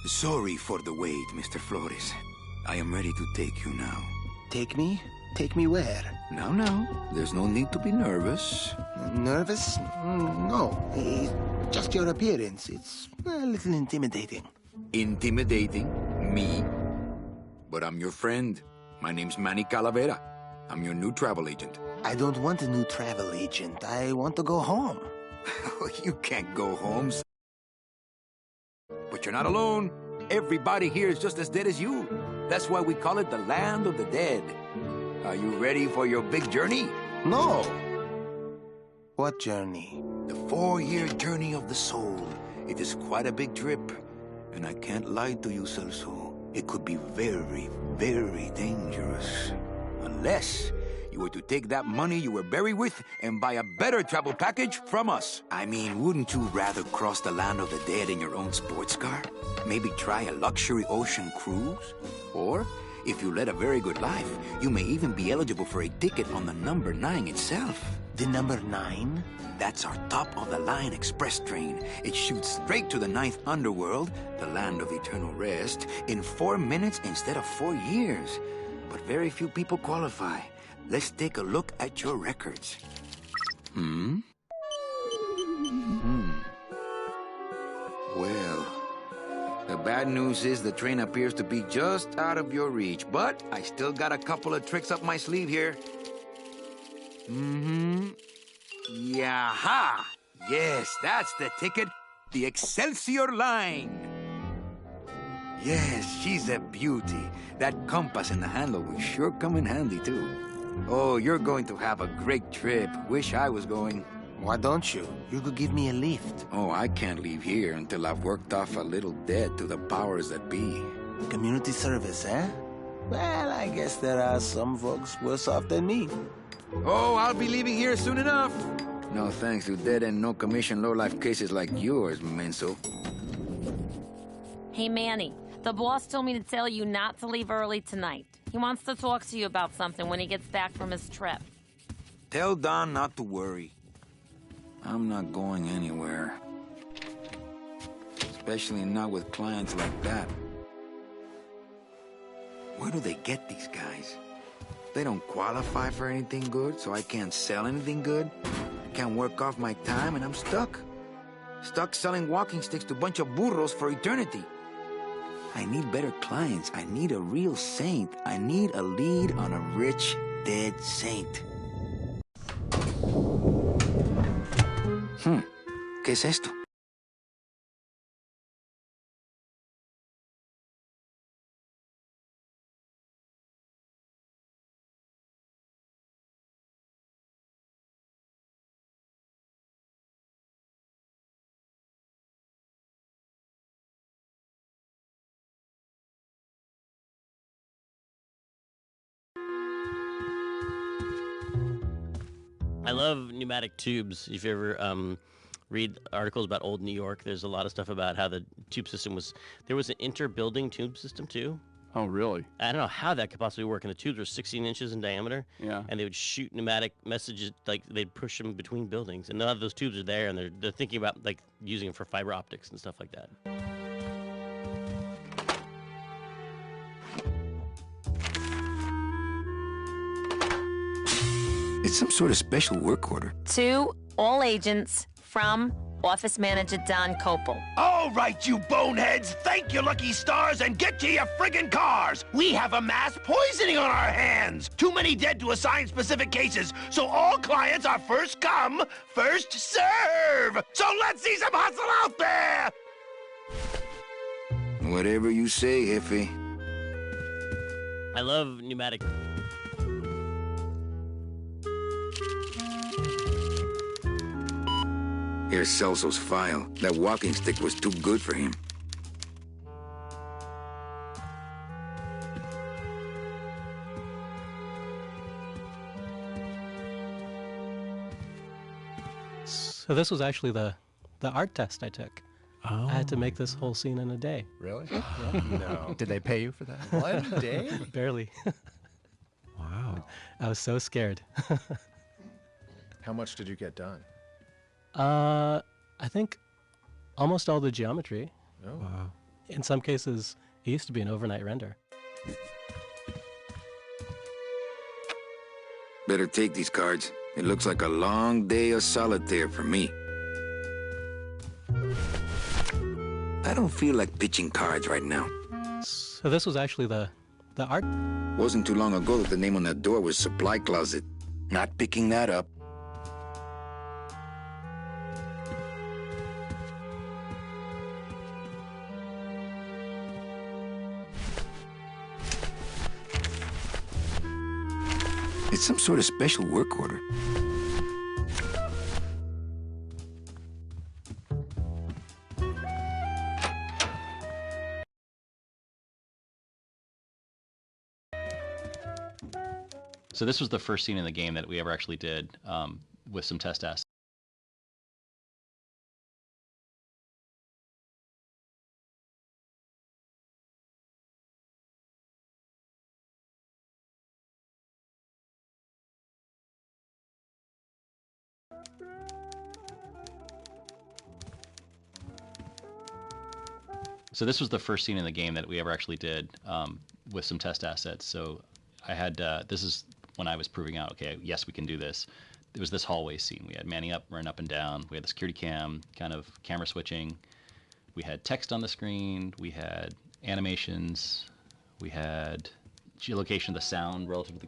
Sorry for the wait, Mr. Flores. I am ready to take you now. Take me? Take me where? Now, there's no need to be nervous. Nervous? No. Just your appearance. It's a little intimidating. Intimidating? Me? But I'm your friend. My name's Manny Calavera. I'm your new travel agent. I don't want a new travel agent. I want to go home. You can't go home. But you're not alone. Everybody here is just as dead as you. That's why we call it the land of the dead. Are you ready for your big journey? No. What journey? The 4-year journey of the soul. It is quite a big trip. And I can't lie to you, Celso. It could be very, very dangerous. Unless you were to take that money you were buried with and buy a better travel package from us. I mean, wouldn't you rather cross the land of the dead in your own sports car? Maybe try a luxury ocean cruise? Or, if you led a very good life, you may even be eligible for a ticket on the number 9 itself. The number 9? That's our top-of-the-line express train. It shoots straight to the 9th underworld, the land of eternal rest, in 4 minutes instead of 4 years. But very few people qualify. Let's take a look at your records. Well, the bad news is the train appears to be just out of your reach, but I still got a couple of tricks up my sleeve here. Yaha! Yes, that's the ticket. The Excelsior line. Yes, she's a beauty. That compass in the handle will sure come in handy, too. Oh, you're going to have a great trip. Wish I was going. Why don't you? You could give me a lift. Oh, I can't leave here until I've worked off a little debt to the powers that be. Community service, eh? Well, I guess there are some folks worse off than me. Oh, I'll be leaving here soon enough. No thanks to dead and no commission low-life cases like yours, Menso. Hey, Manny. The boss told me to tell you not to leave early tonight. He wants to talk to you about something when he gets back from his trip. Tell Don not to worry. I'm not going anywhere. Especially not with clients like that. Where do they get these guys? They don't qualify for anything good, so I can't sell anything good. I can't work off my time, and I'm stuck. Stuck selling walking sticks to a bunch of burros for eternity. I need better clients. I need a real saint. I need a lead on a rich, dead saint. ¿Qué es esto? I love pneumatic tubes. If you ever read articles about old New York, there's a lot of stuff about how the tube system was... There was an inter-building tube system, too. Oh, really? I don't know how that could possibly work. And the tubes were 16 inches in diameter. Yeah. And they would shoot pneumatic messages, like they'd push them between buildings. And none of those tubes are there, and they're thinking about like using them for fiber optics and stuff like that. It's some sort of special work order. To all agents from Office Manager Don Copel. All right, you boneheads, thank your lucky stars and get to your friggin' cars. We have a mass poisoning on our hands. Too many dead to assign specific cases, so all clients are first come, first serve. So let's see some hustle out there. Whatever you say, Jefe. I love pneumatic... Here's Celso's file. That walking stick was too good for him. So this was actually the art test I took. I had to make this whole scene in a day. Really? No. Did they pay you for that? 1 day? Barely. Wow. I was so scared. How much did you get done? I think almost all the geometry. Oh. Wow. In some cases, it used to be an overnight render. Better take these cards. It looks like a long day of solitaire for me. I don't feel like pitching cards right now. So this was actually the art? Wasn't too long ago that the name on that door was Supply Closet. Not picking that up. It's some sort of special work order. So this was the first scene in the game that we ever actually did with some test assets. So this was the first scene in the game that we ever actually did with some test assets. So I had, this is when I was proving out, okay, yes, we can do this. It was this hallway scene. We had manning up, running up and down. We had the security cam, kind of camera switching. We had text on the screen. We had animations. We had geolocation of the sound relative to the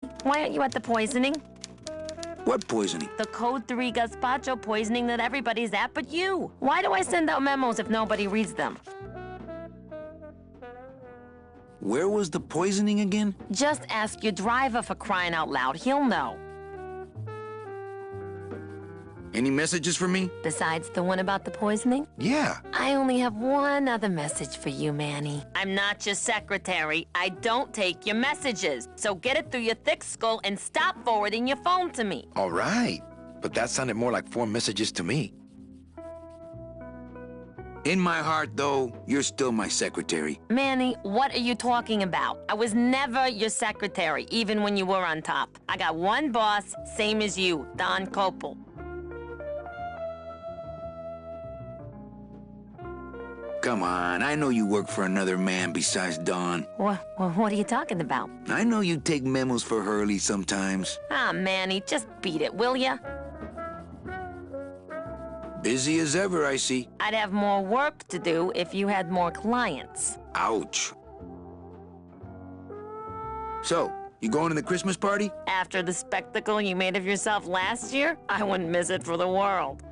camera. Why aren't you at the poisoning? What poisoning? The Code 3 gazpacho poisoning that everybody's at but you. Why do I send out memos if nobody reads them? Where was the poisoning again? Just ask your driver, for crying out loud. He'll know. Any messages for me? Besides the one about the poisoning? Yeah. I only have one other message for you, Manny. I'm not your secretary. I don't take your messages. So get it through your thick skull and stop forwarding your phone to me. All right. But that sounded more like 4 messages to me. In my heart, though, you're still my secretary. Manny, what are you talking about? I was never your secretary, even when you were on top. I got one boss, same as you, Don Copel. Come on, I know you work for another man besides Don. What are you talking about? I know you take memos for Hurley sometimes. Ah, Manny, just beat it, will ya? Busy as ever, I see. I'd have more work to do if you had more clients. Ouch. So, you going to the Christmas party? After the spectacle you made of yourself last year, I wouldn't miss it for the world.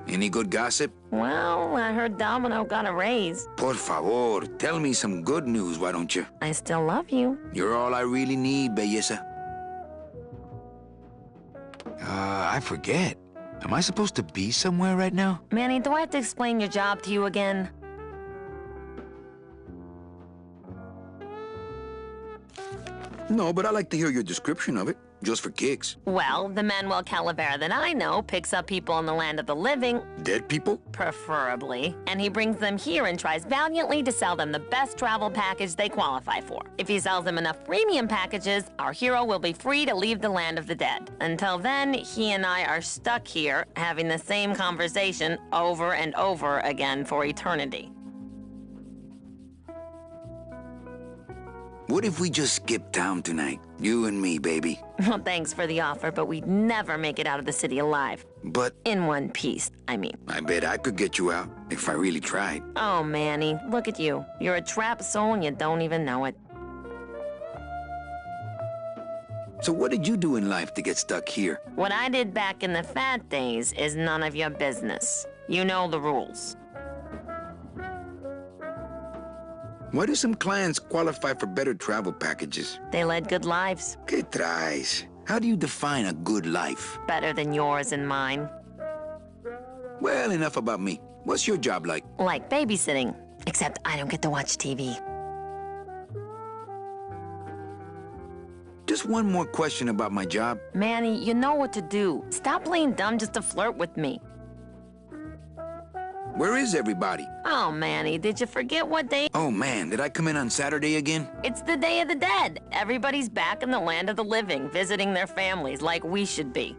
Any good gossip? Well, I heard Domino got a raise. Por favor, tell me some good news, why don't you? I still love you. You're all I really need, belleza. I forget. Am I supposed to be somewhere right now? Manny, do I have to explain your job to you again? No, but I like to hear your description of it, just for kicks. Well, the Manuel Calavera that I know picks up people in the land of the living. Dead people? Preferably. And he brings them here and tries valiantly to sell them the best travel package they qualify for. If he sells them enough premium packages, our hero will be free to leave the land of the dead. Until then, he and I are stuck here, having the same conversation over and over again for eternity. What if we just skip town tonight? You and me, baby. Well, thanks for the offer, but we'd never make it out of the city alive. But In one piece, I mean. I bet I could get you out if I really tried. Oh, Manny, look at you. You're a trapped soul and you don't even know it. So what did you do in life to get stuck here? What I did back in the fat days is none of your business. You know the rules. Why do some clients qualify for better travel packages? They led good lives. ¿Qué traes? How do you define a good life? Better than yours and mine. Well, enough about me. What's your job like? Like babysitting, except I don't get to watch TV. just one more question about my job. Manny, you know what to do. Stop playing dumb just to flirt with me. Where is everybody? Oh, Manny, did you forget what day? Oh man, did I come in on Saturday again? It's the Day of the Dead. Everybody's back in the land of the living, visiting their families like we should be.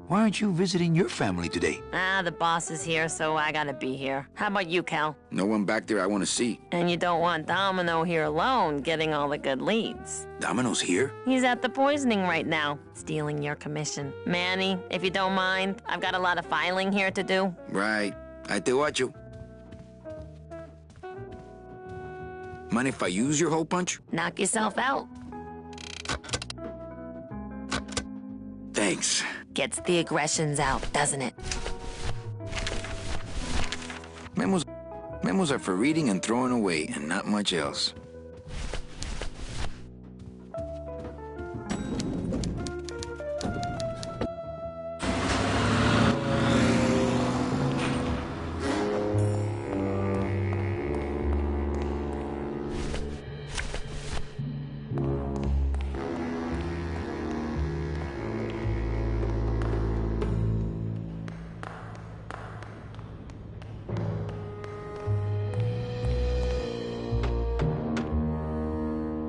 Why aren't you visiting your family today? The boss is here, so I gotta be here. How about you, Cal? No one back there I want to see. And you don't want Domino here alone, getting all the good leads. Domino's here? He's at the poisoning right now, stealing your commission. Manny, if you don't mind, I've got a lot of filing here to do. Right. I te watcho. Mind if I use your hole punch? Knock yourself out. Thanks. Gets the aggressions out, doesn't it? Memos are for reading and throwing away, and not much else.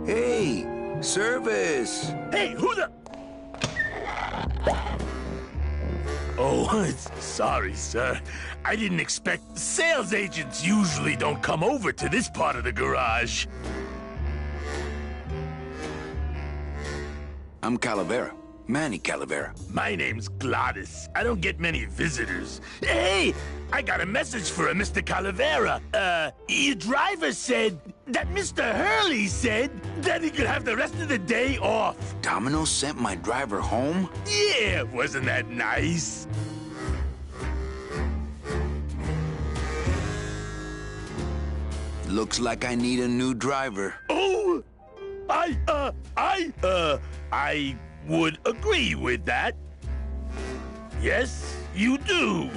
Hey, service! Hey, who the... Oh, sorry, sir. I didn't expect... Sales agents usually don't come over to this part of the garage. I'm Calavera. Manny Calavera. My name's Gladys. I don't get many visitors. Hey, I got a message for a Mr. Calavera. Your driver said that Mr. Hurley said that he could have the rest of the day off. Domino sent my driver home? Yeah, wasn't that nice? Looks like I need a new driver. Oh, I would agree with that. Yes, you do.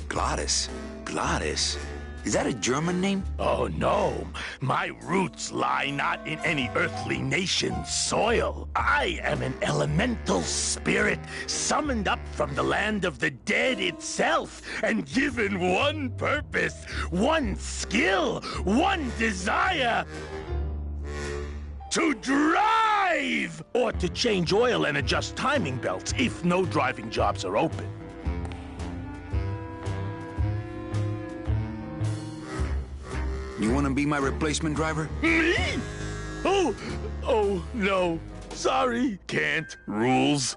Gladys? Gladys? Is that a German name? Oh, no. My roots lie not in any earthly nation's soil. I am an elemental spirit summoned up from the land of the dead itself and given one purpose, one skill, one desire. To drive! Or to change oil and adjust timing belts if no driving jobs are open. You want to be my replacement driver? Me? Oh, no. Sorry. Can't. Rules.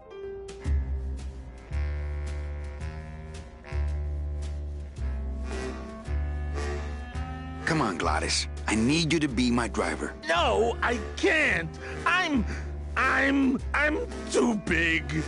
Come on, Gladys. I need you to be my driver. No, I can't. I'm too big.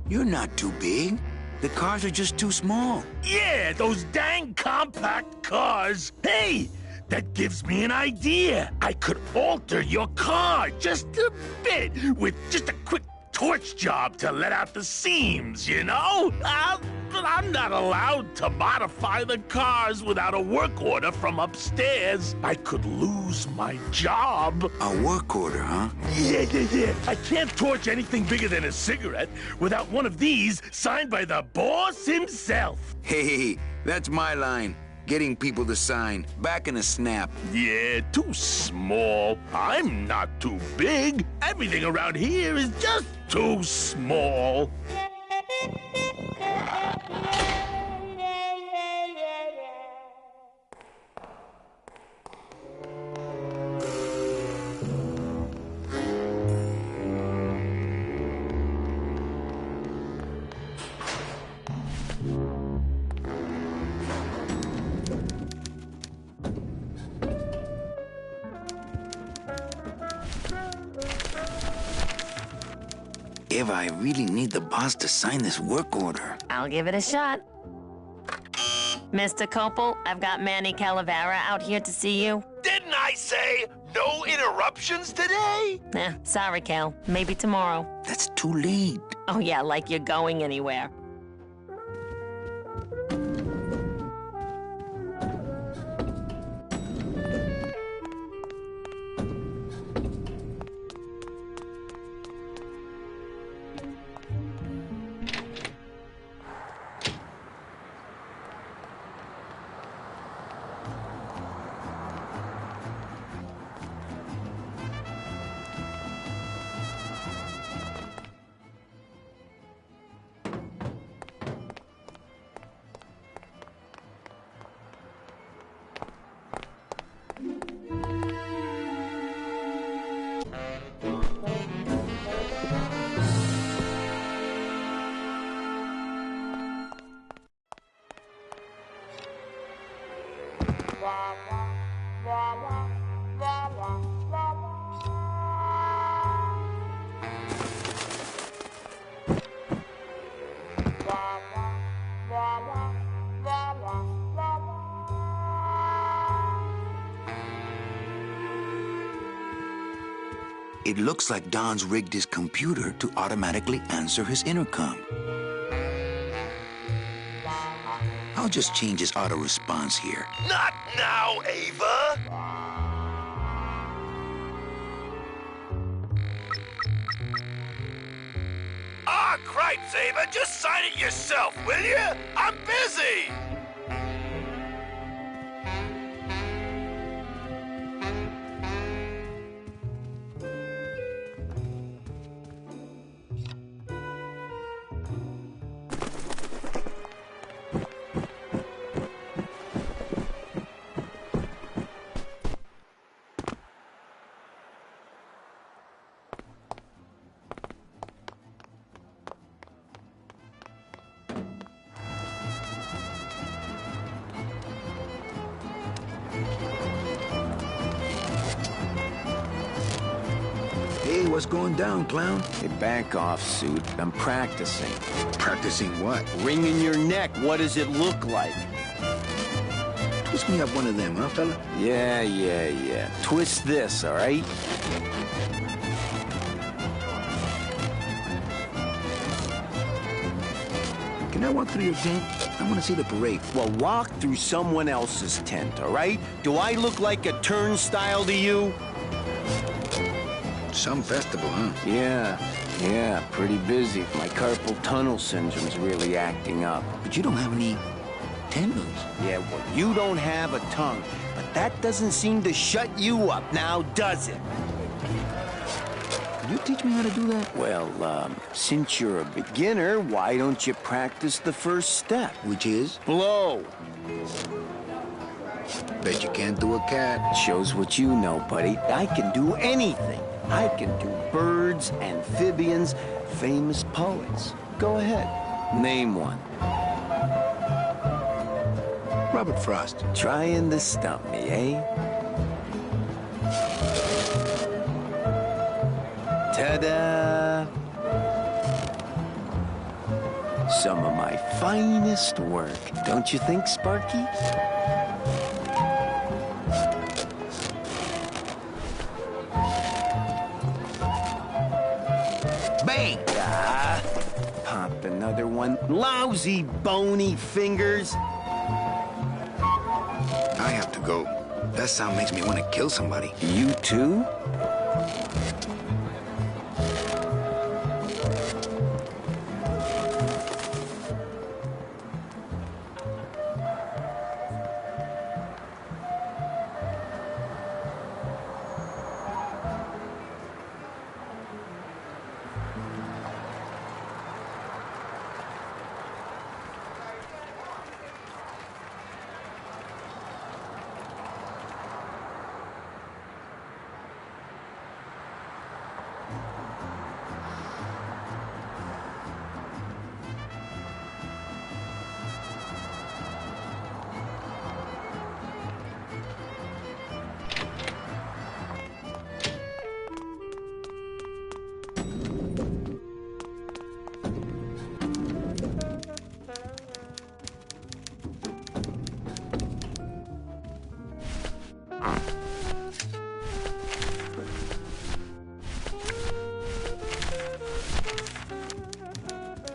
You're not too big. The cars are just too small. Yeah, those dang compact cars. Hey, that gives me an idea. I could alter your car just a bit with just a quick torch job to let out the seams, you know? But I'm not allowed to modify the cars without a work order from upstairs. I could lose my job. A work order, huh? Yeah. I can't torch anything bigger than a cigarette without one of these signed by the boss himself. Hey, that's my line. Getting people to sign. Back in a snap. Yeah, too small. I'm not too big. Everything around here is just too small. Eva, I really need the boss to sign this work order. I'll give it a shot. Mr. Copel, I've got Manny Calavera out here to see you. Didn't I say No interruptions today? Sorry, Cal. Maybe tomorrow. That's too late. Oh, yeah, like you're going anywhere. It looks like Don's rigged his computer to automatically answer his intercom. I'll just change his auto response here. Not now, Ava! Ah, cripes, Ava! Just sign it yourself, will you? I'm busy! Hey, what's going down, clown? Hey, back off, suit. I'm practicing. Practicing what? Wringing your neck. What does it look like? Twist me up one of them, huh, fella? Yeah. Twist this, all right? Can I walk through your tent? I want to see the parade. Well, walk through someone else's tent, all right? Do I look like a turnstile to you? Some festival, huh? Yeah, pretty busy. My carpal tunnel syndrome's really acting up. But you don't have any tendons. Yeah, well, you don't have a tongue, but that doesn't seem to shut you up now, does it? Can you teach me how to do that? Well, since you're a beginner, why don't you practice the first step? Which is? Blow. Bet you can't do a cat. Shows what you know, buddy. I can do anything. I can do birds, amphibians, famous poets. Go ahead. Name one. Robert Frost. Trying to stump me, eh? Ta-da! Some of my finest work. Don't you think, Sparky? Bang! Ah, pop another one. Lousy, bony fingers. I have to go. That sound makes me want to kill somebody. You too?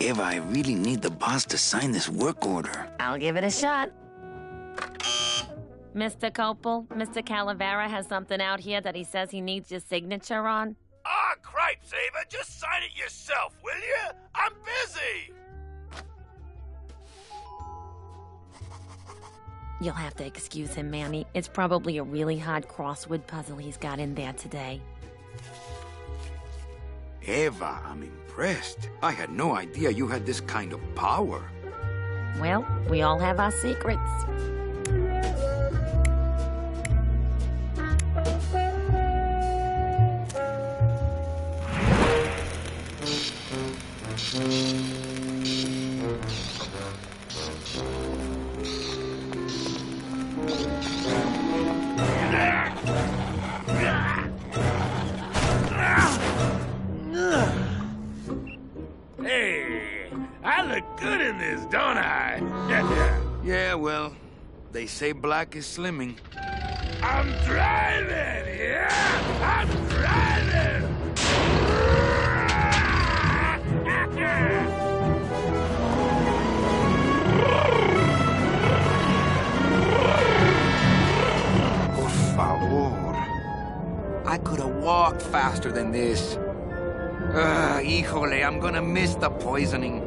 Eva, I really need the boss to sign this work order. I'll give it a shot. Mr. Copel, Mr. Calavera has something out here that he says he needs your signature on. Ah, cripes, Ava, just sign it yourself, will you? I'm busy! You'll have to excuse him, Manny. It's probably a really hard crossword puzzle he's got in there today. Eva, I'm impressed. I had no idea you had this kind of power. Well, we all have our secrets. Hey, I look good in this, don't I? Yeah, well, they say black is slimming. I'm driving, yeah! I'm driving! Por favor. I could have walked faster than this. Híjole, I'm gonna miss the poisoning.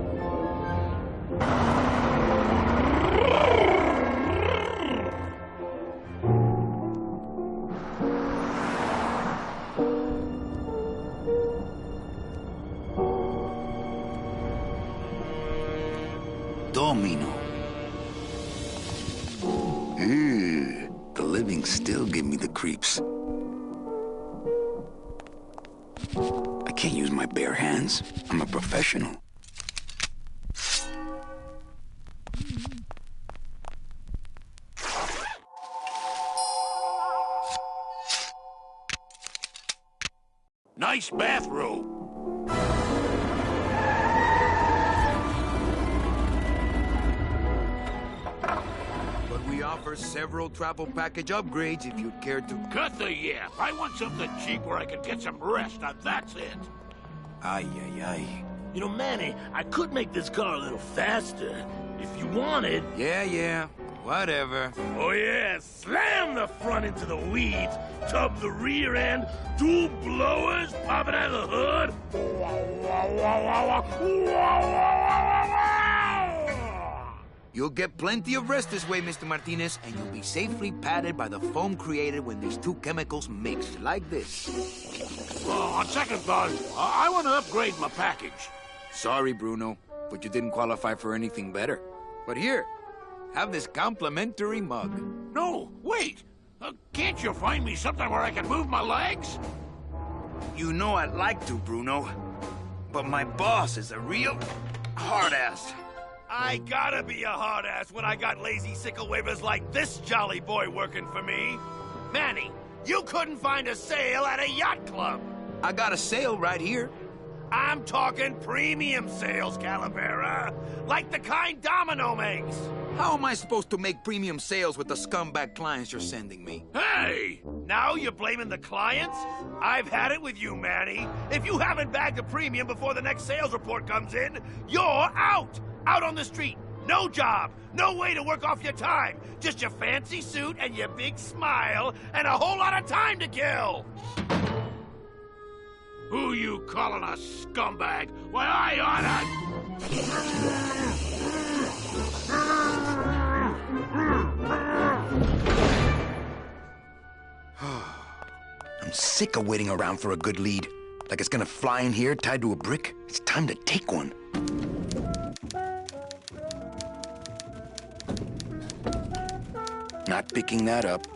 Domino. Ew, the living still give me the creeps. I can't use my bare hands. I'm a professional. Nice bathrobe. But we offer several travel package upgrades if you'd care to. Cut the yap. I want something cheap where I can get some rest. Now that's it. Ay, ay, ay. You know, Manny, I could make this car a little faster. If you wanted. Yeah, whatever. Oh, yeah. Slam the front into the weeds. Tub the rear end. Two blowers popping out of the hood. You'll get plenty of rest this way, Mr. Martinez, and you'll be safely padded by the foam created when these two chemicals mix, like this. On second thought, I want to upgrade my package. Sorry, Bruno, but you didn't qualify for anything better. But here, have this complimentary mug. No, wait. Can't you find me something where I can move my legs? You know I'd like to, Bruno, but my boss is a real hard-ass. I gotta be a hard-ass when I got lazy sickle wavers like this jolly boy working for me. Manny, you couldn't find a sale at a yacht club. I got a sale right here. I'm talking premium sales, Calavera. Like the kind Domino makes. How am I supposed to make premium sales with the scumbag clients you're sending me? Hey! Now you're blaming the clients? I've had it with you, Manny. If you haven't bagged a premium before the next sales report comes in, you're out! Out on the street. No job. No way to work off your time. Just your fancy suit and your big smile and a whole lot of time to kill. Who you calling a scumbag? Why, I oughta... I'm sick of waiting around for a good lead. Like it's gonna fly in here tied to a brick. It's time to take one. Not picking that up.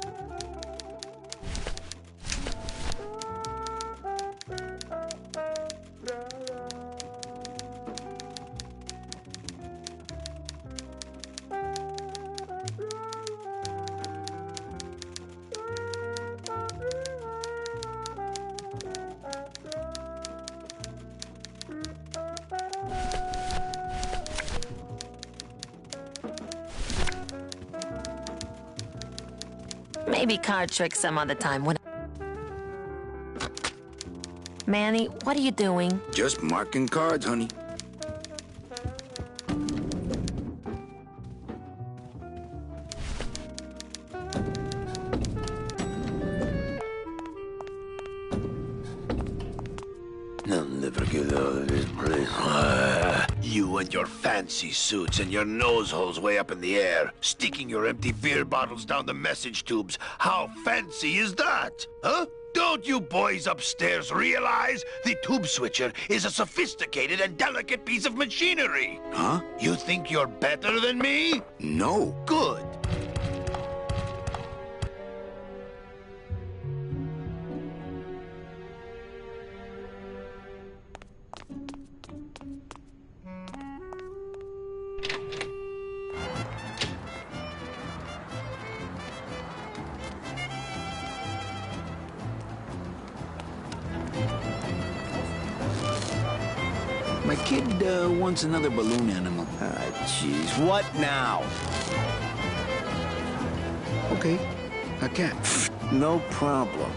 Maybe card tricks some other time when... Manny, what are you doing? Just marking cards, honey. I'll never get out of this place. You and your fancy suits and your nose holes way up in the air, sticking your empty beer bottles down the message tubes. How fancy is that? Huh? Don't you boys upstairs realize the tube switcher is a sophisticated and delicate piece of machinery? Huh? You think you're better than me? No. Good. My kid wants another balloon animal. Jeez, what now? Okay, a cat. No problem.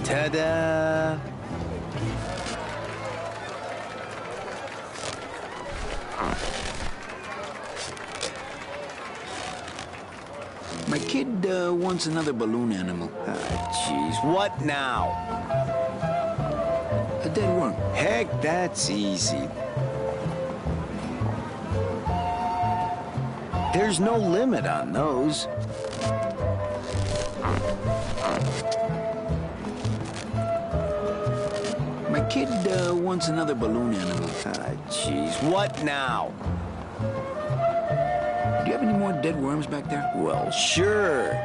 Ta-da! My kid wants another balloon animal. Jeez, what now? A dead worm. Heck, that's easy. There's no limit on those. My kid wants another balloon animal. Jeez, what now? Do you have any more dead worms back there? Well, sure.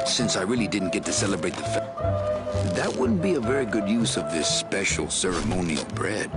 Since I really didn't get to celebrate the that wouldn't be a very good use of this special ceremonial bread.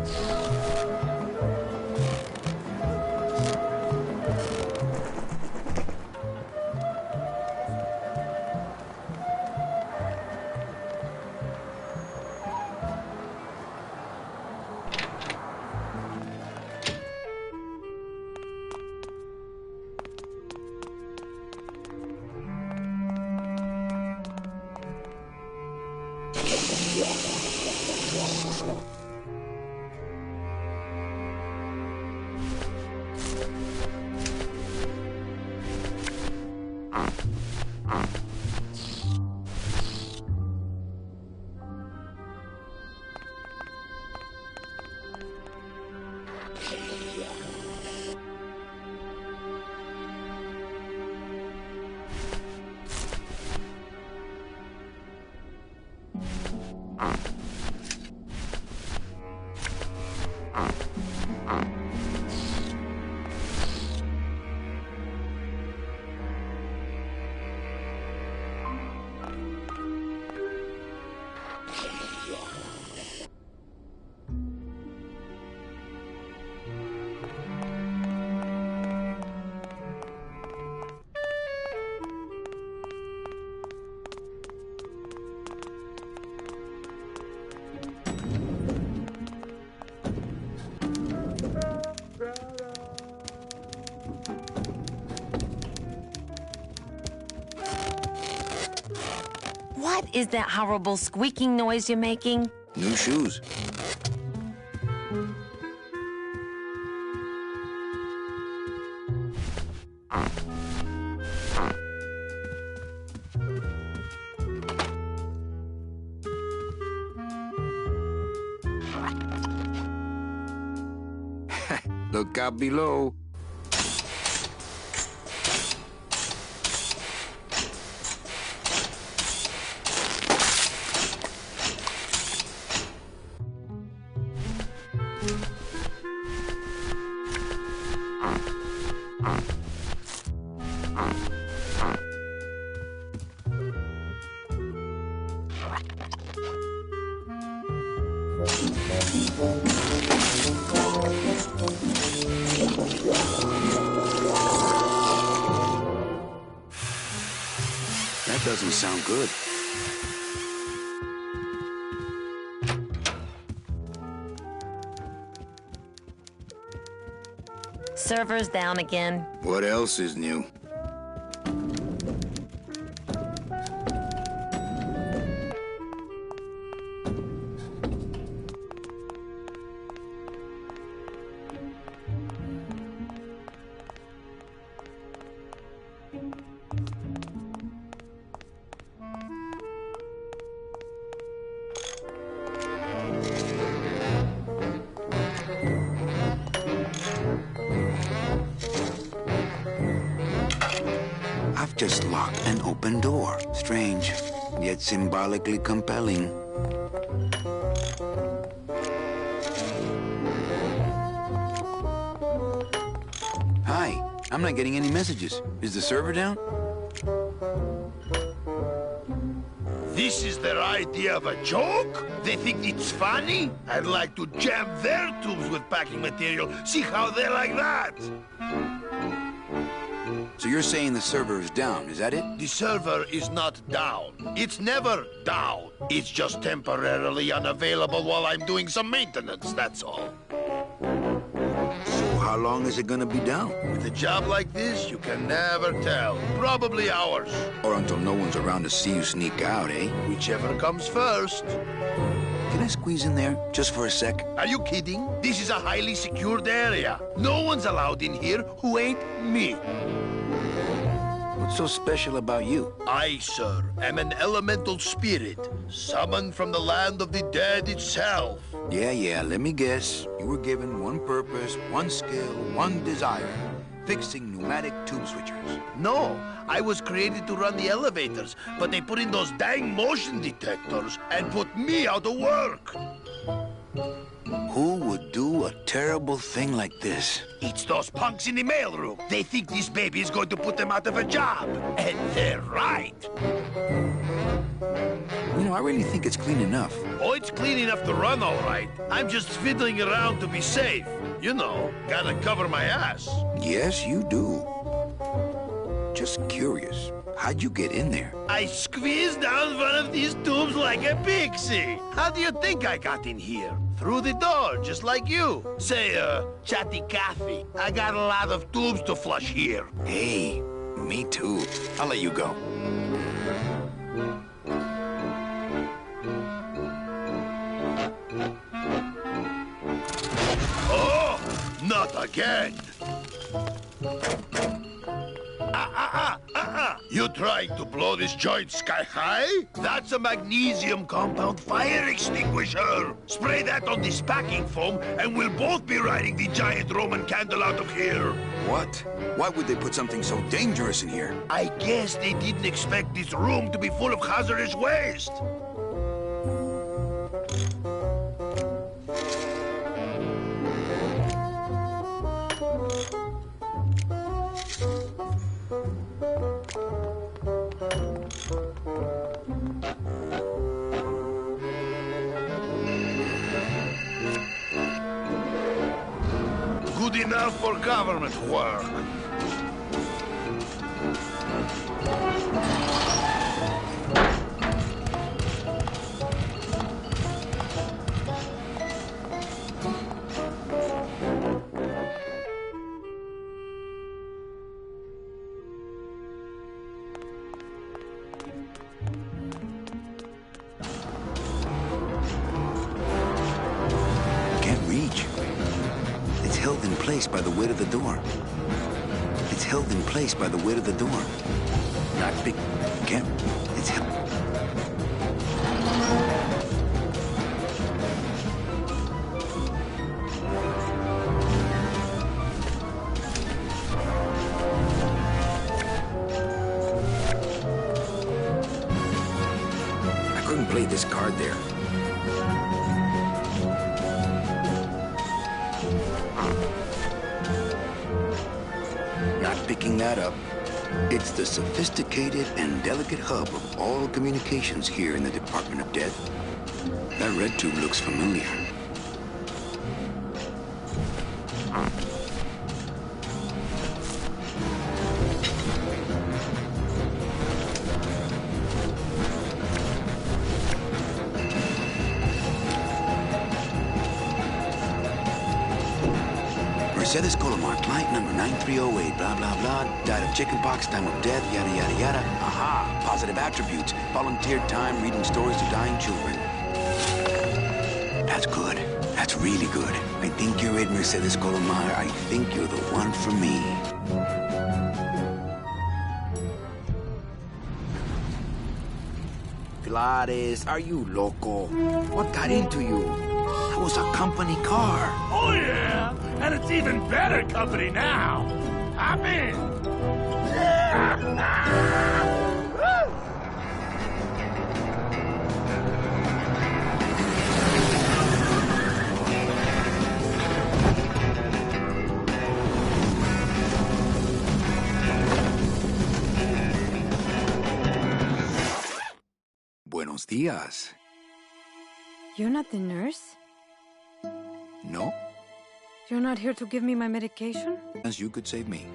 What is that horrible squeaking noise you're making? New shoes. Look out below. That doesn't sound good. Server's down again. What else is new? I've just locked an open door. Strange, yet symbolically compelling. Hi, I'm not getting any messages. Is the server down? This is their idea of a joke? They think it's funny? I'd like to jam their tubes with packing material. See how they like that? So you're saying the server is down, is that it? The server is not down. It's never down. It's just temporarily unavailable while I'm doing some maintenance, that's all. So how long is it gonna be down? With a job like this, you can never tell. Probably hours. Or until no one's around to see you sneak out, eh? Whichever comes first. Can I squeeze in there, just for a sec? Are you kidding? This is a highly secured area. No one's allowed in here who ain't me. What's so special about you? I, sir, am an elemental spirit, summoned from the land of the dead itself. Yeah, let me guess. You were given one purpose, one skill, one desire. Fixing pneumatic tube switchers. No, I was created to run the elevators, but they put in those dang motion detectors and put me out of work. Who would do a terrible thing like this? It's those punks in the mailroom. They think this baby is going to put them out of a job. And they're right. You know, I really think it's clean enough. Oh, it's clean enough to run, all right. I'm just fiddling around to be safe. You know, gotta cover my ass. Yes, you do. Just curious. How'd you get in there? I squeezed down one of these tubes like a pixie. How do you think I got in here? Through the door, just like you. Say, chatty Cathy, I got a lot of tubes to flush here. Hey, me too. I'll let you go. Oh, not again. You trying to blow this joint sky high? That's a magnesium compound fire extinguisher. Spray that on this packing foam, and we'll both be riding the giant Roman candle out of here. What? Why would they put something so dangerous in here? I guess they didn't expect this room to be full of hazardous waste. Good enough for government work. Can't reach. It's held in place by the weight of the door. It's held in place by the weight of the door. Not big. Can't. It's held. I couldn't play this card there. Not picking that up. It's the sophisticated and delicate hub of all communications here in the Department of Death. That red tube looks familiar. Mercedes Colomar, client number 9308, blah, blah, blah, died of chickenpox, time of death, yada, yada, yada. Aha, positive attributes, volunteer time, reading stories to dying children. That's good. That's really good. I think you're it, Mercedes Colomar. I think you're the one for me. Gladys, are you loco? What got into you? That was a company car. Oh, yeah! And it's even better company now. I'm in. Buenos dias. You're not the nurse? No? You're not here to give me my medication? As you could save me.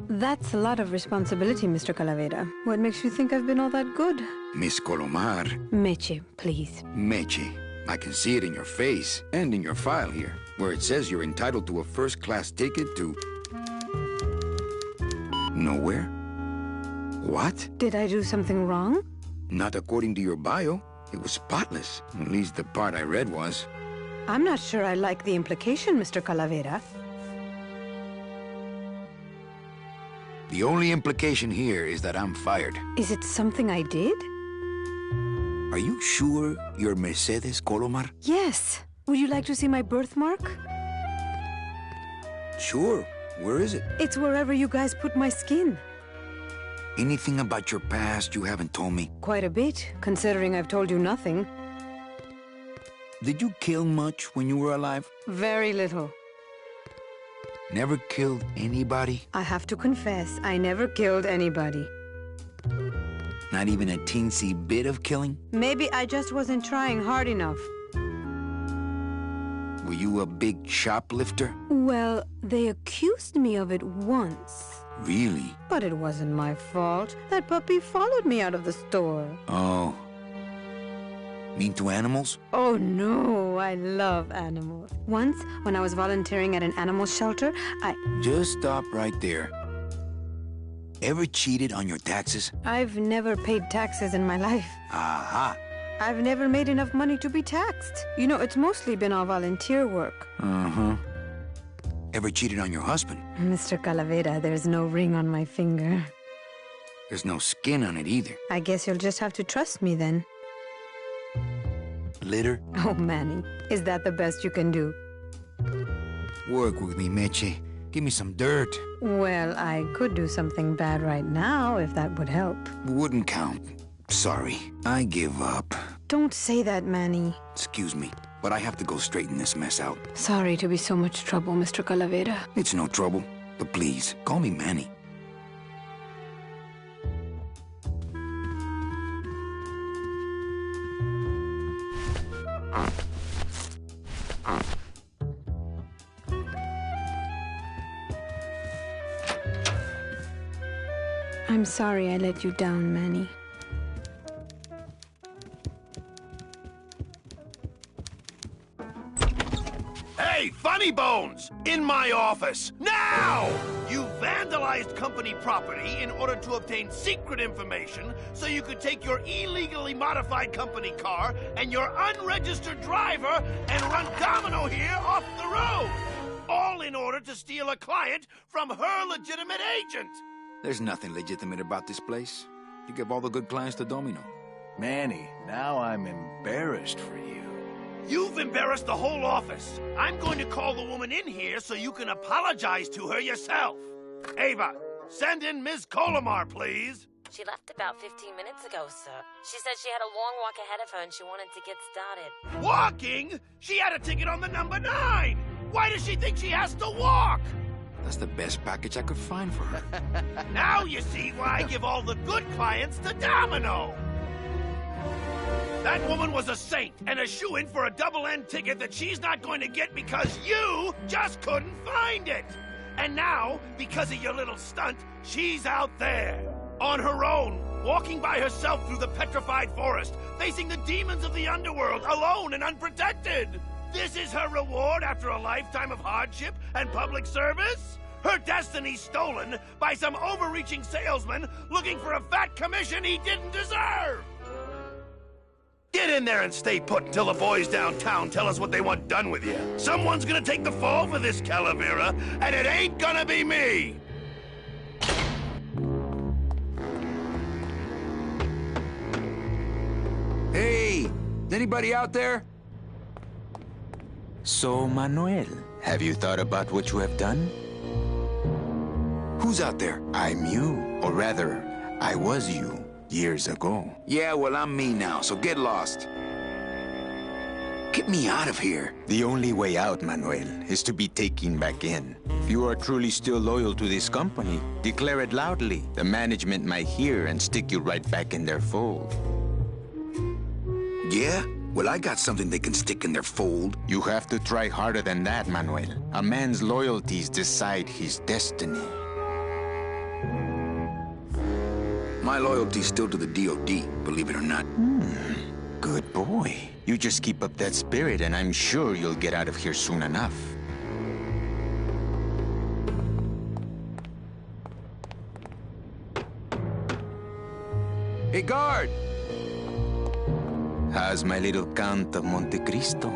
That's a lot of responsibility, Mr. Calavera. What makes you think I've been all that good? Miss Colomar. Meche, please. Meche. I can see it in your face and in your file here, where it says you're entitled to a first-class ticket to... nowhere? What? Did I do something wrong? Not according to your bio. It was spotless. At least the part I read was. I'm not sure I like the implication, Mr. Calavera. The only implication here is that I'm fired. Is it something I did? Are you sure you're Mercedes Colomar? Yes. Would you like to see my birthmark? Sure. Where is it? It's wherever you guys put my skin. Anything about your past you haven't told me? Quite a bit, considering I've told you nothing. Did you kill much when you were alive? Very little. Never killed anybody? I have to confess, I never killed anybody. Not even a teensy bit of killing? Maybe I just wasn't trying hard enough. Were you a big shoplifter? Well, they accused me of it once. Really? But it wasn't my fault. That puppy followed me out of the store. Oh. Mean to animals? Oh no, I love animals. Once, when I was volunteering at an animal shelter, Just stop right there. Ever cheated on your taxes? I've never paid taxes in my life. Aha. I've never made enough money to be taxed. You know, it's mostly been all volunteer work. Uh-huh. Ever cheated on your husband? Mr. Calavera, there's no ring on my finger. There's no skin on it either. I guess you'll just have to trust me then. Litter? Oh, Manny, is that the best you can do? Work with me, Meche. Give me some dirt. Well, I could do something bad right now if that would help. Wouldn't count. Sorry. I give up. Don't say that, Manny. Excuse me, but I have to go straighten this mess out. Sorry to be so much trouble, Mr. Calavera. It's no trouble. But please, call me Manny. I'm sorry I let you down, Manny. Hey, Funny Bones! In my office! Now! You vandalized company property in order to obtain secret information so you could take your illegally modified company car and your unregistered driver and run domino here off the road! All in order to steal a client from her legitimate agent! There's nothing legitimate about this place. You give all the good clients to Domino. Manny, now I'm embarrassed for you. You've embarrassed the whole office. I'm going to call the woman in here so you can apologize to her yourself. Ava, send in Ms. Colomar, please. She left about 15 minutes ago, sir. She said she had a long walk ahead of her and she wanted to get started. Walking? She had a ticket on the number 9. Why does she think she has to walk? That's the best package I could find for her. Now you see why I give all the good clients to Domino. That woman was a saint and a shoo-in for a double-end ticket that she's not going to get because you just couldn't find it. And now, because of your little stunt, she's out there, on her own, walking by herself through the petrified forest, facing the demons of the underworld, alone and unprotected. This is her reward after a lifetime of hardship and public service? Her destiny stolen by some overreaching salesman looking for a fat commission he didn't deserve! Get in there and stay put until the boys downtown tell us what they want done with you. Someone's gonna take the fall for this, Calavera, and it ain't gonna be me! Anybody out there? So, Manuel, have you thought about what you have done? Who's out there? I'm you, or rather, I was you, years ago. Yeah, well, I'm me now, so get lost. Get me out of here. The only way out, Manuel, is to be taken back in. If you are truly still loyal to this company, declare it loudly. The management might hear and stick you right back in their fold. Yeah? Well, I got something they can stick in their fold. You have to try harder than that, Manuel. A man's loyalties decide his destiny. My loyalty's still to the DOD, believe it or not. Good boy. You just keep up that spirit, and I'm sure you'll get out of here soon enough. Hey, guard! How's my little Count of Monte Cristo?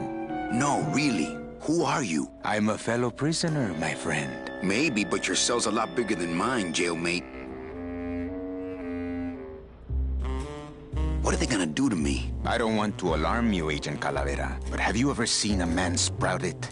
No, really. Who are you? I'm a fellow prisoner, my friend. Maybe, but your cell's a lot bigger than mine, jailmate. What are they gonna do to me? I don't want to alarm you, Agent Calavera, but have you ever seen a man sprouted?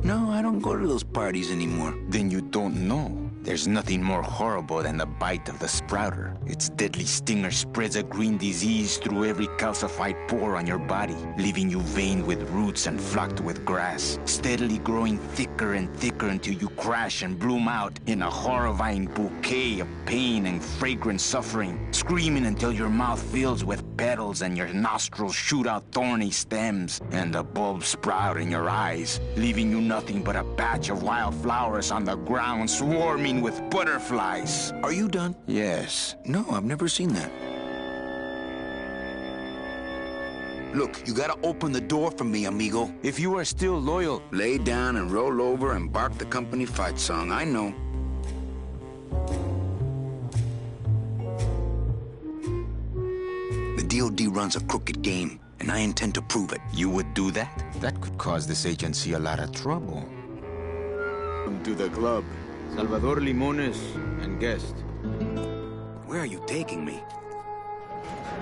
No, I don't go to those parties anymore. Then you don't know. There's nothing more horrible than the bite of the sprouter. Its deadly stinger spreads a green disease through every calcified pore on your body, leaving you veined with roots and flocked with grass, steadily growing thicker and thicker until you crash and bloom out in a horrifying bouquet of pain and fragrant suffering, screaming until your mouth fills with petals and your nostrils shoot out thorny stems, and the bulbs sprout in your eyes, leaving you nothing but a patch of wild flowers on the ground swarming with butterflies. Are you done? Yes. No, I've never seen that. Look, you gotta open the door for me, amigo. If you are still loyal, lay down and roll over and bark the company fight song. I know. The DOD runs a crooked game, and I intend to prove it. You would do that? That could cause this agency a lot of trouble. Welcome to the club. Salvador Limones and guest. Where are you taking me?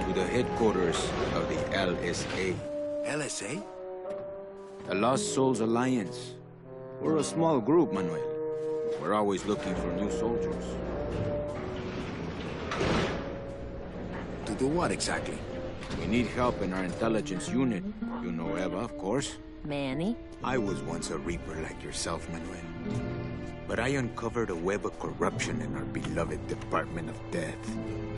To the headquarters of the LSA. LSA? The Lost Souls Alliance. We're a small group, Manuel. We're always looking for new soldiers. To do what exactly? We need help in our intelligence unit. You know Eva, of course. Manny? I was once a reaper like yourself, Manuel. But I uncovered a web of corruption in our beloved Department of Death.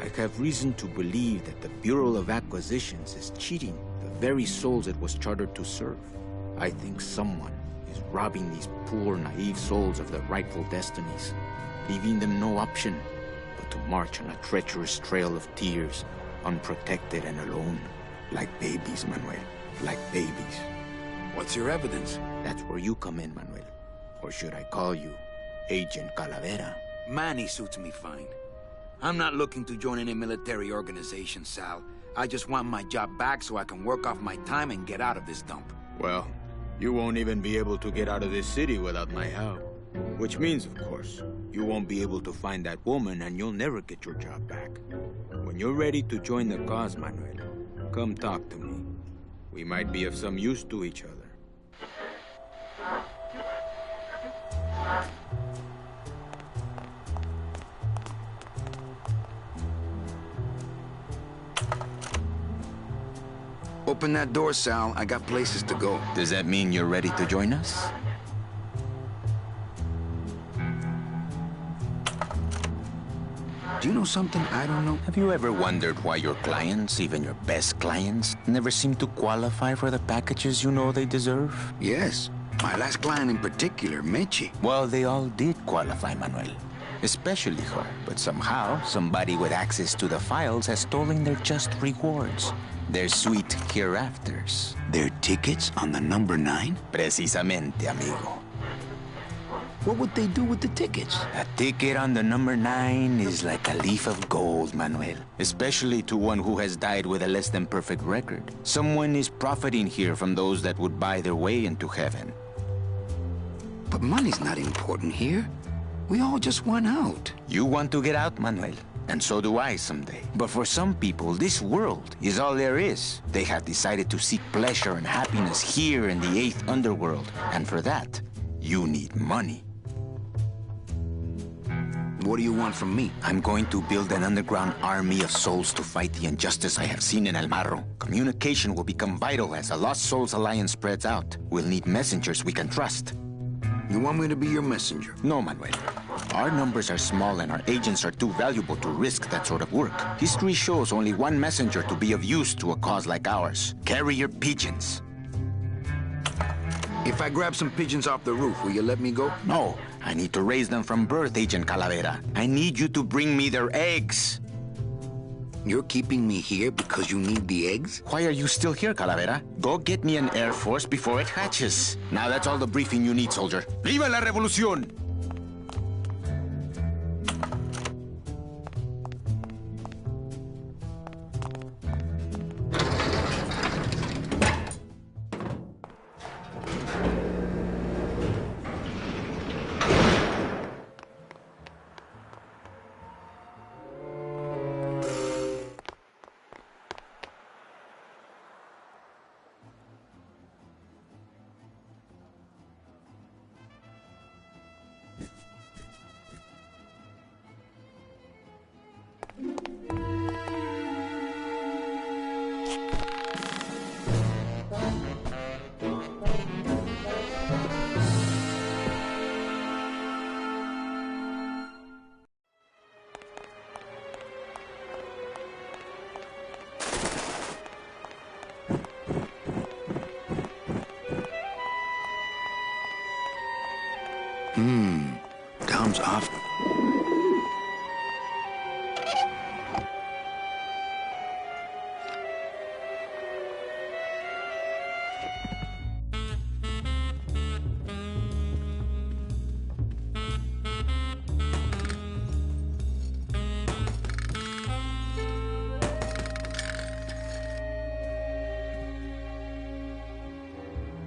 I have reason to believe that the Bureau of Acquisitions is cheating the very souls it was chartered to serve. I think someone is robbing these poor, naive souls of their rightful destinies, leaving them no option but to march on a treacherous trail of tears, unprotected and alone, like babies, Manuel, like babies. What's your evidence? That's where you come in, Manuel. Or should I call you Agent Calavera? Manny suits me fine. I'm not looking to join any military organization, Sal. I just want my job back so I can work off my time and get out of this dump. Well, you won't even be able to get out of this city without my help. Which means, of course, you won't be able to find that woman and you'll never get your job back. When you're ready to join the cause, Manuel, come talk to me. We might be of some use to each other. Open that door, Sal. I got places to go. Does that mean you're ready to join us? Do you know something I don't know? Have you ever wondered why your clients, even your best clients, never seem to qualify for the packages you know they deserve? Yes. My last client in particular, Meche. Well, they all did qualify, Manuel. Especially her. But somehow, somebody with access to the files has stolen their just rewards. Their sweet hereafters. Their tickets on the number 9? Precisamente, amigo. What would they do with the tickets? A ticket on the number 9 is like a leaf of gold, Manuel. Especially to one who has died with a less than perfect record. Someone is profiting here from those that would buy their way into heaven. But money's not important here. We all just want out. You want to get out, Manuel? and so do I someday. But for some people, this world is all there is. They have decided to seek pleasure and happiness here in the 8th underworld, and for that, you need money. What do you want from me? I'm going to build an underground army of souls to fight the injustice I have seen in El Marro. Communication will become vital as the Lost Souls Alliance spreads out. We'll need messengers we can trust. You want me to be your messenger? No, Manuel. Our numbers are small and our agents are too valuable to risk that sort of work. History shows only one messenger to be of use to a cause like ours. Carrier pigeons. If I grab some pigeons off the roof, will you let me go? No, I need to raise them from birth, Agent Calavera. I need you to bring me their eggs. You're keeping me here because you need the eggs? Why are you still here, Calavera? Go get me an Air Force before it hatches. Now that's all the briefing you need, soldier. ¡Viva la revolución! Comes off.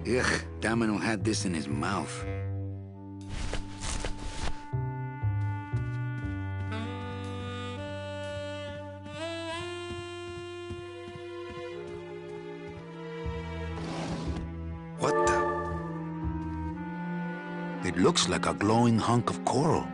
Ugh, Domino had this in his mouth. What the? It looks like a glowing hunk of coral.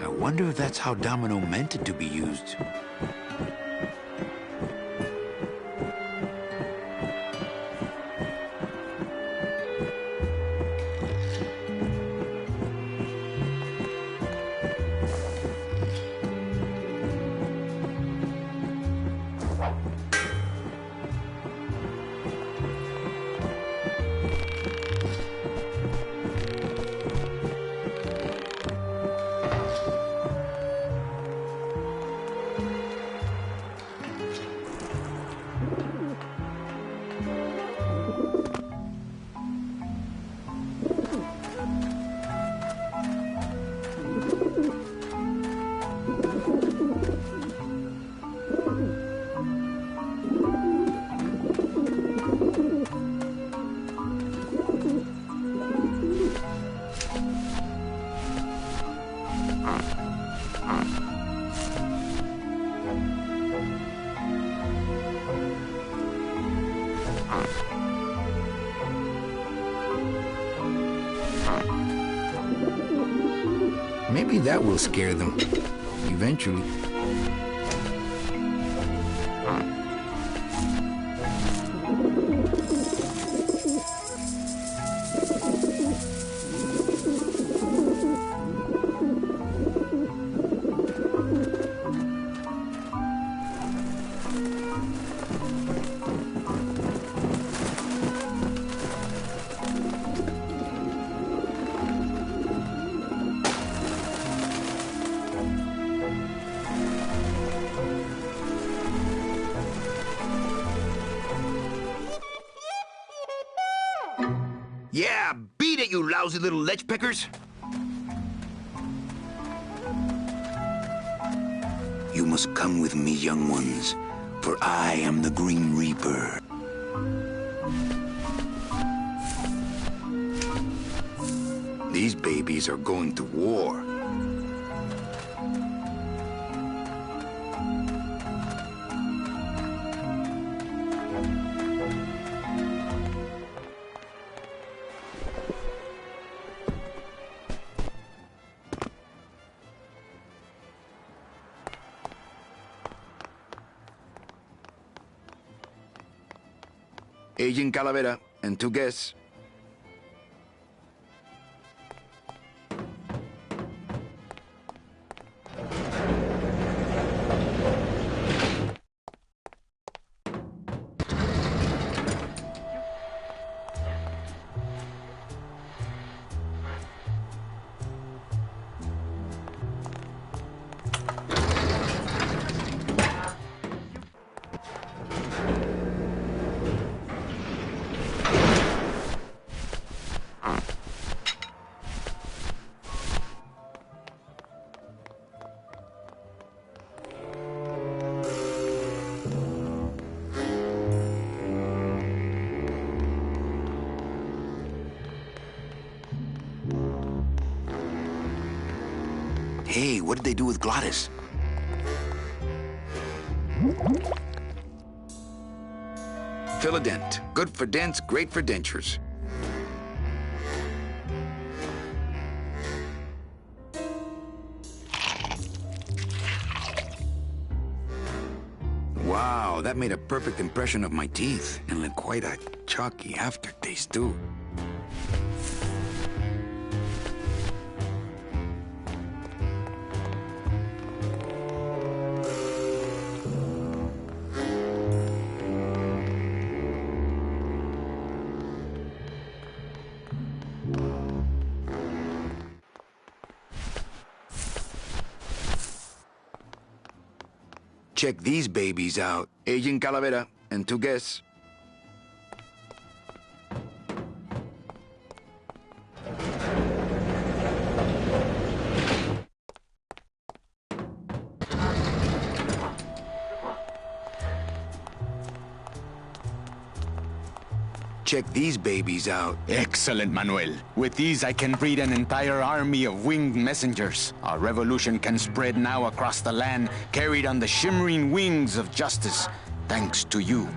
I wonder if that's how Domino meant it to be used. Maybe that will scare them. Eventually. Yeah, beat it, you lousy little lech pickers. You must come with me, young ones, for I am the Green Reaper. These babies are going to war. Agent Calavera and 2 guests. Hey, what did they do with Glottis? Philodent. Good for dents, great for dentures. Wow, that made a perfect impression of my teeth, and left quite a chalky aftertaste, too. Check these babies out. Agent Calavera and 2 guests. Check these babies out. Excellent, Manuel. With these, I can breed an entire army of winged messengers. Our revolution can spread now across the land, carried on the shimmering wings of justice, thanks to you,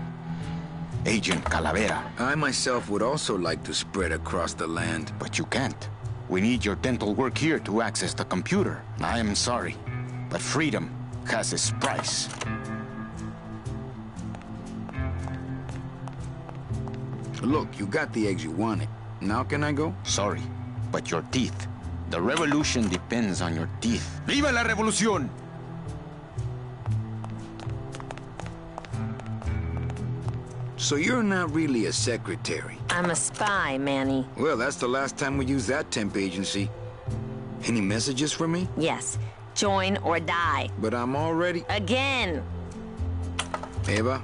Agent Calavera. I myself would also like to spread across the land. But you can't. We need your dental work here to access the computer. I am sorry, but freedom has its price. Look, you got the eggs you wanted. Now can I go? Sorry, but your teeth. The revolution depends on your teeth. ¡Viva la revolución! So you're not really a secretary? I'm a spy, Manny. Well, that's the last time we used that temp agency. Any messages for me? Yes. Join or die. But I'm already... Again! Eva,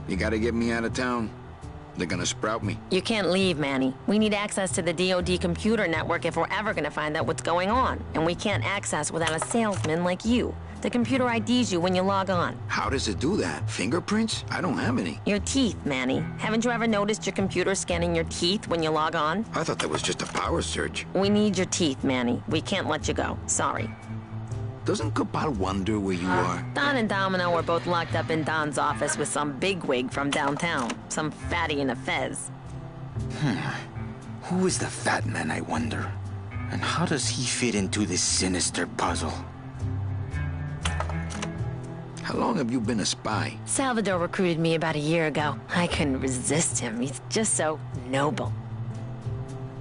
you gotta get me out of town. They're gonna sprout me. You can't leave, Manny. We need access to the DoD computer network if we're ever gonna find out what's going on. And we can't access without a salesman like you. The computer IDs you when you log on. How does it do that? Fingerprints? I don't have any. Your teeth, Manny. Haven't you ever noticed your computer scanning your teeth when you log on? I thought that was just a power surge. We need your teeth, Manny. We can't let you go. Sorry. Doesn't Copal wonder where you are? Don and Domino were both locked up in Don's office with some bigwig from downtown. Some fatty in a fez. Who is the fat man, I wonder? And how does he fit into this sinister puzzle? How long have you been a spy? Salvador recruited me about a year ago. I couldn't resist him. He's just so noble.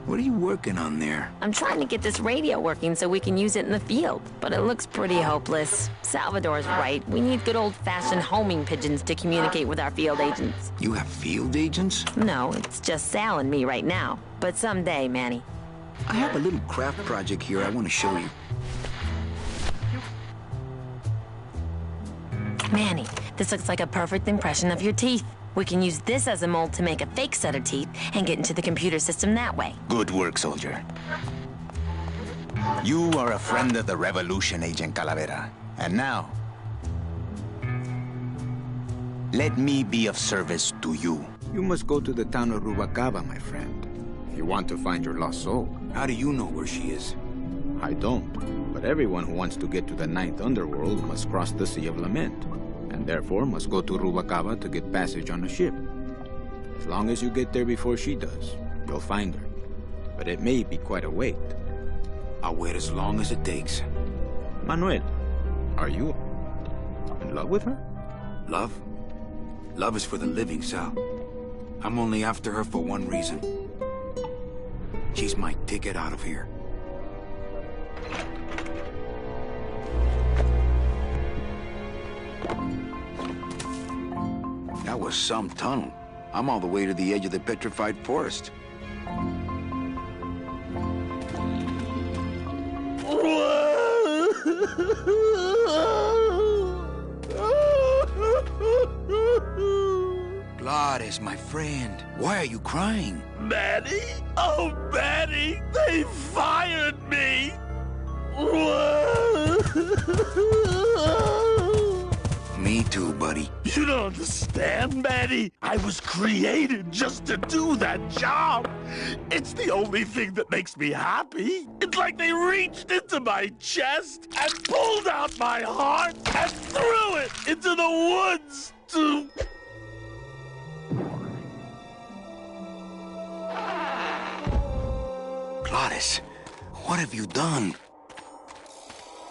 What are you working on there? I'm trying to get this radio working so we can use it in the field, but it looks pretty hopeless. Salvador's right. We need good old-fashioned homing pigeons to communicate with our field agents. You have field agents? No, it's just Sal and me right now. But someday, Manny. I have a little craft project here I want to show you. Manny, this looks like a perfect impression of your teeth. We can use this as a mold to make a fake set of teeth and get into the computer system that way. Good work, soldier. You are a friend of the revolution, Agent Calavera. And now, let me be of service to you. You must go to the town of Rubalcaba, my friend, if you want to find your lost soul. How do you know where she is? I don't, but everyone who wants to get to the Ninth Underworld must cross the Sea of Lament, and therefore must go to Rubalcaba to get passage on a ship. As long as you get there before she does, you'll find her. But it may be quite a wait. I'll wait as long as it takes. Manuel, are you in love with her? Love? Love is for the living, Sal. I'm only after her for one reason. She's my ticket out of here. That was some tunnel. I'm all the way to the edge of the petrified forest. Gladys, my friend, why are you crying? Manny? Oh, Manny! They fired me! Me too, buddy. You don't understand, Manny. I was created just to do that job. It's the only thing that makes me happy. It's like they reached into my chest and pulled out my heart and threw it into the woods to... Gladys, what have you done?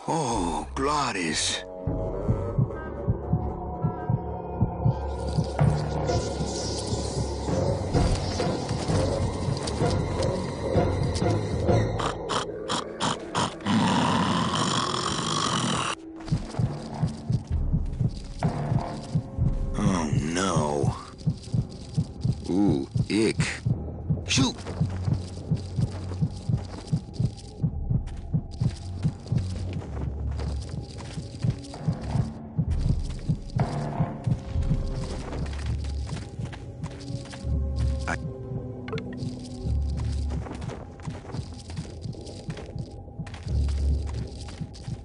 Oh, Gladys. Oh, no. Ooh, ick. Shoot!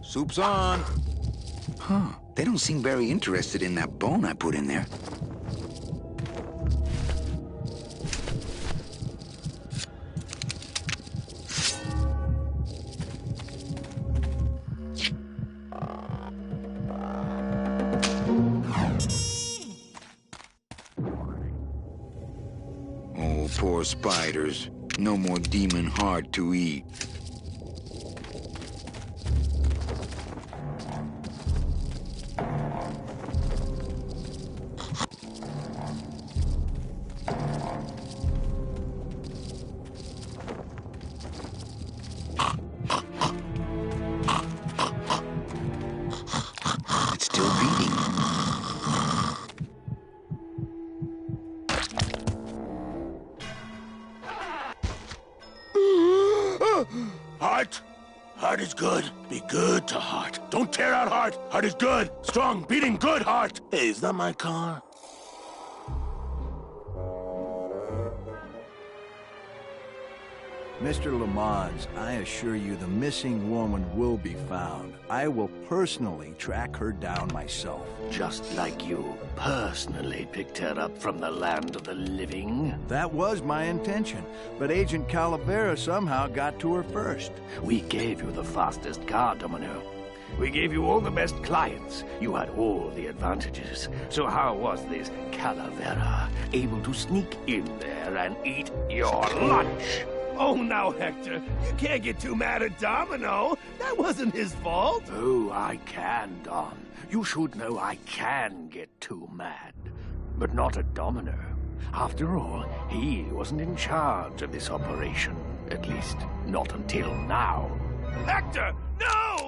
Soup's on. Huh. They don't seem very interested in that bone I put in there. Oh, poor spiders. No more demon heart to eat. It's still beating. Heart? Heart is good. Be good to heart. Don't tear out heart. Heart is good. Strong, beating, good heart. Hey, is that my car? Mr. Lamont, I assure you the missing woman will be found. I will personally track her down myself. Just like you personally picked her up from the land of the living. That was my intention, but Agent Calavera somehow got to her first. We gave you the fastest car, Domino. We gave you all the best clients. You had all the advantages. So how was this Calavera able to sneak in there and eat your lunch? Oh, now, Hector, you can't get too mad at Domino. That wasn't his fault. Oh, I can, Don. You should know I can get too mad. But not at Domino. After all, he wasn't in charge of this operation. At least, not until now. Hector, no!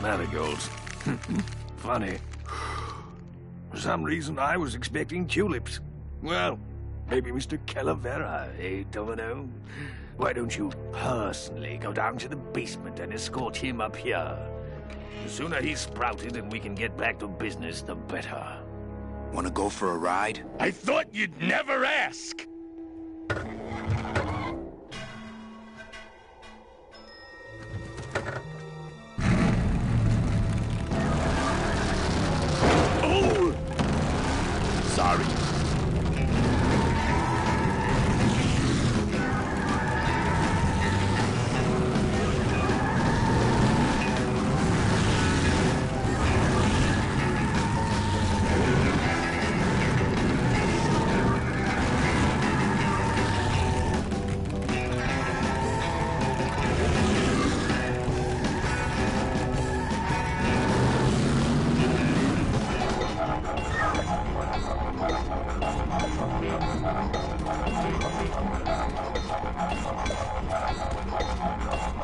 Marigolds. Funny. For some reason, I was expecting tulips. Well, maybe Mr. Calavera, eh, Domino? Why don't you personally go down to the basement and escort him up here? The sooner he's sprouted and we can get back to business, the better. Wanna go for a ride? I thought you'd never ask. Oh! Sorry.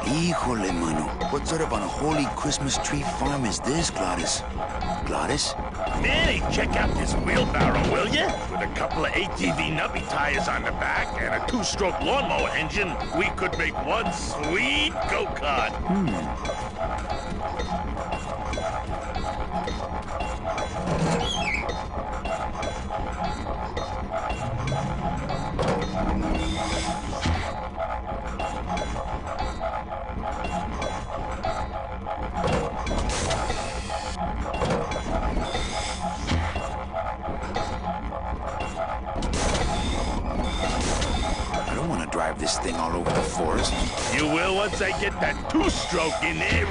Híjole, mano. What sort of unholy Christmas tree farm is this, Gladys? Gladys? Manny, check out this wheelbarrow, will ya? With a couple of ATV nubby tires on the back and a two-stroke lawnmower engine, we could make one sweet go-kart. I don't want to drive this thing all over the forest. You will once I get that two-stroke in there.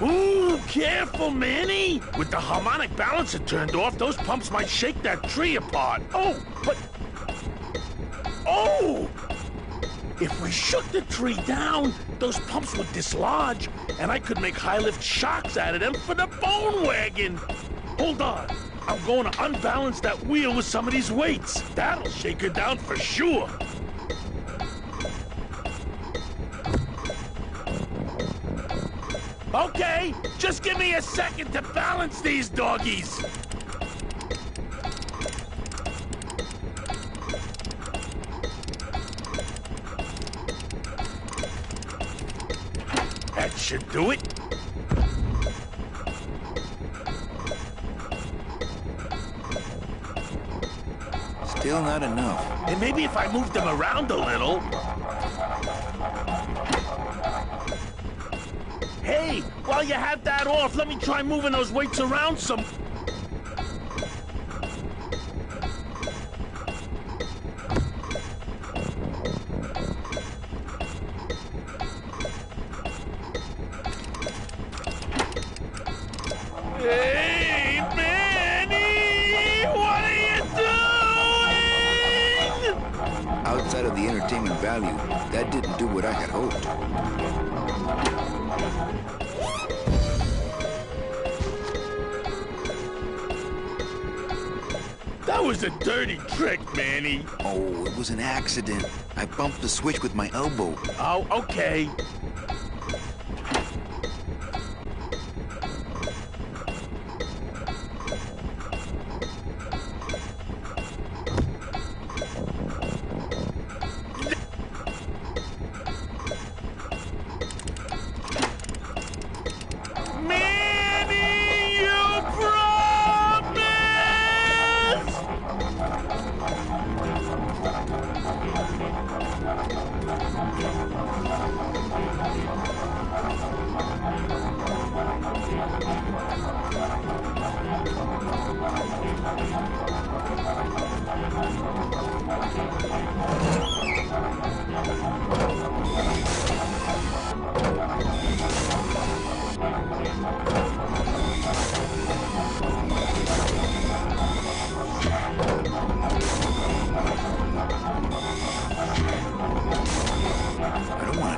Ooh, careful, Manny! With the harmonic balancer turned off, those pumps might shake that tree apart. Oh, but... Oh! If we shook the tree down, those pumps would dislodge, and I could make high-lift shocks out of them for the bone wagon. Hold on. I'm going to unbalance that wheel with some of these weights. That'll shake her down for sure. Okay, just give me a second to balance these doggies. That should do it. Still not enough. And maybe if I move them around a little. Hey, while you have that off, let me try moving those weights around some. Hey, Manny! What are you doing? Outside of the entertainment value, that didn't do what I had hoped. That was a dirty trick, Manny. Oh, it was an accident. I bumped the switch with my elbow. Oh, okay. Manny, you promised!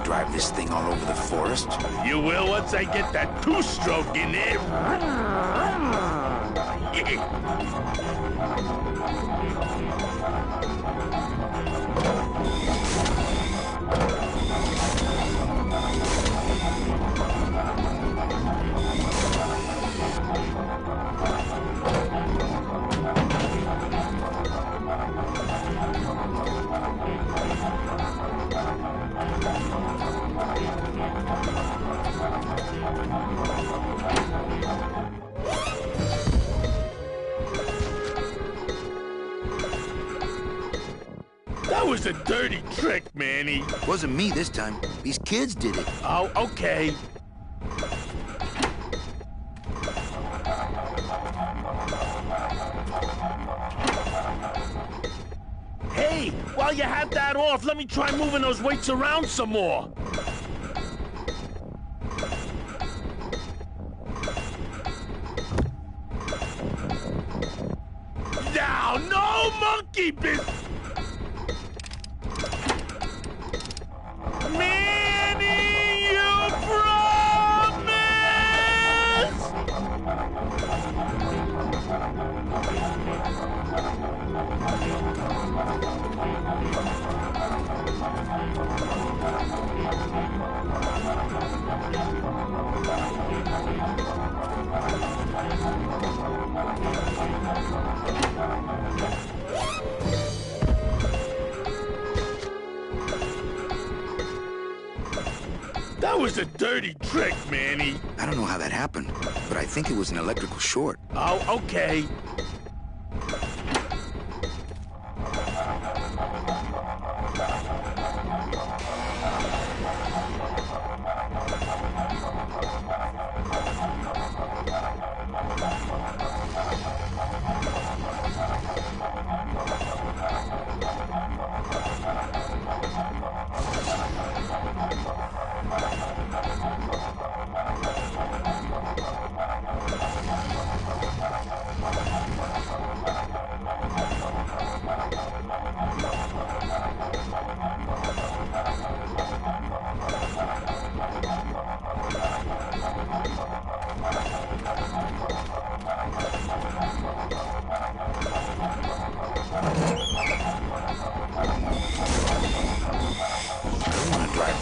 drive this thing all over the forest? You will once I get that two-stroke in there. That was a dirty trick, Manny. Wasn't me this time. These kids did it. Oh, okay. Hey, while you have that off, let me try moving those weights around some more. Now, no monkey business. Manny, you promise! That was a dirty trick, Manny. I don't know how that happened, but I think it was an electrical short. Oh, okay.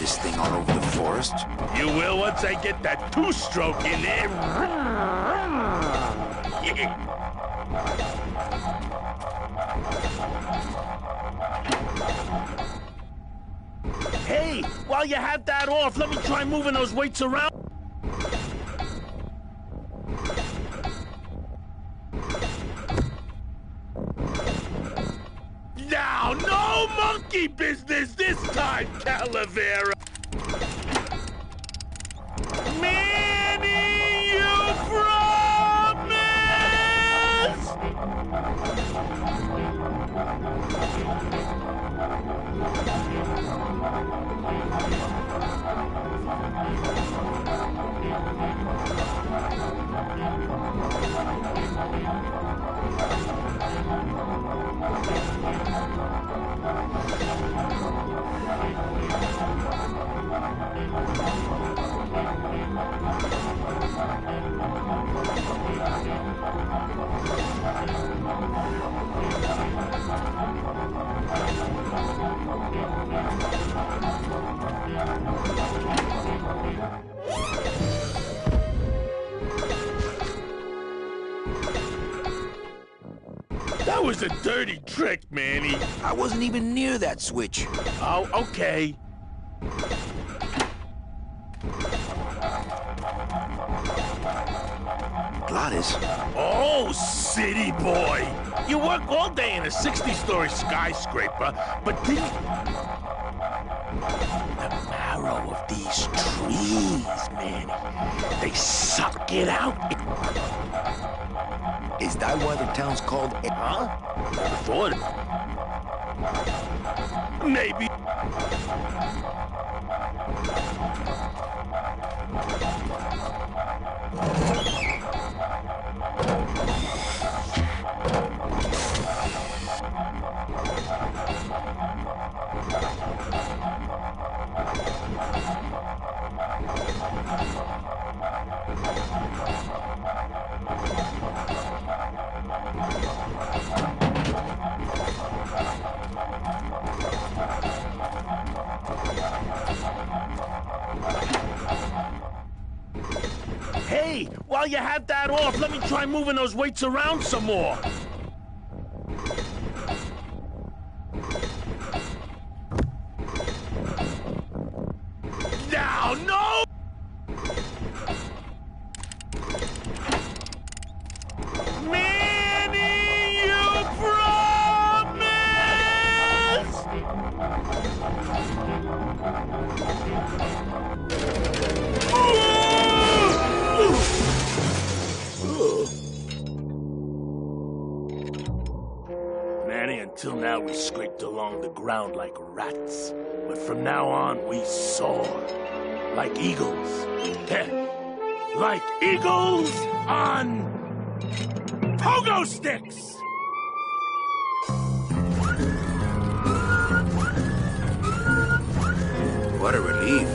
This thing all over the forest? You will once I get that two-stroke in there. Hey, while you have that off, let me try moving those weights around. Now, no monkey business this time, Calavera. Manny, you That was a dirty trick, Manny. I wasn't even near that switch. Oh, okay. Gladys. Oh, city boy. You work all day in a 60-story skyscraper, but the marrow of these trees, Manny, they suck it out. Is that why the town's called... Huh? Never thought it. Maybe. Hey, while you have that off, let me try moving those weights around some more. Now, no! Manny, you promise! Manny, until now we scraped along the ground like rats. But from now on, we soar. Like eagles. Heh. Like eagles on pogo sticks! What a relief.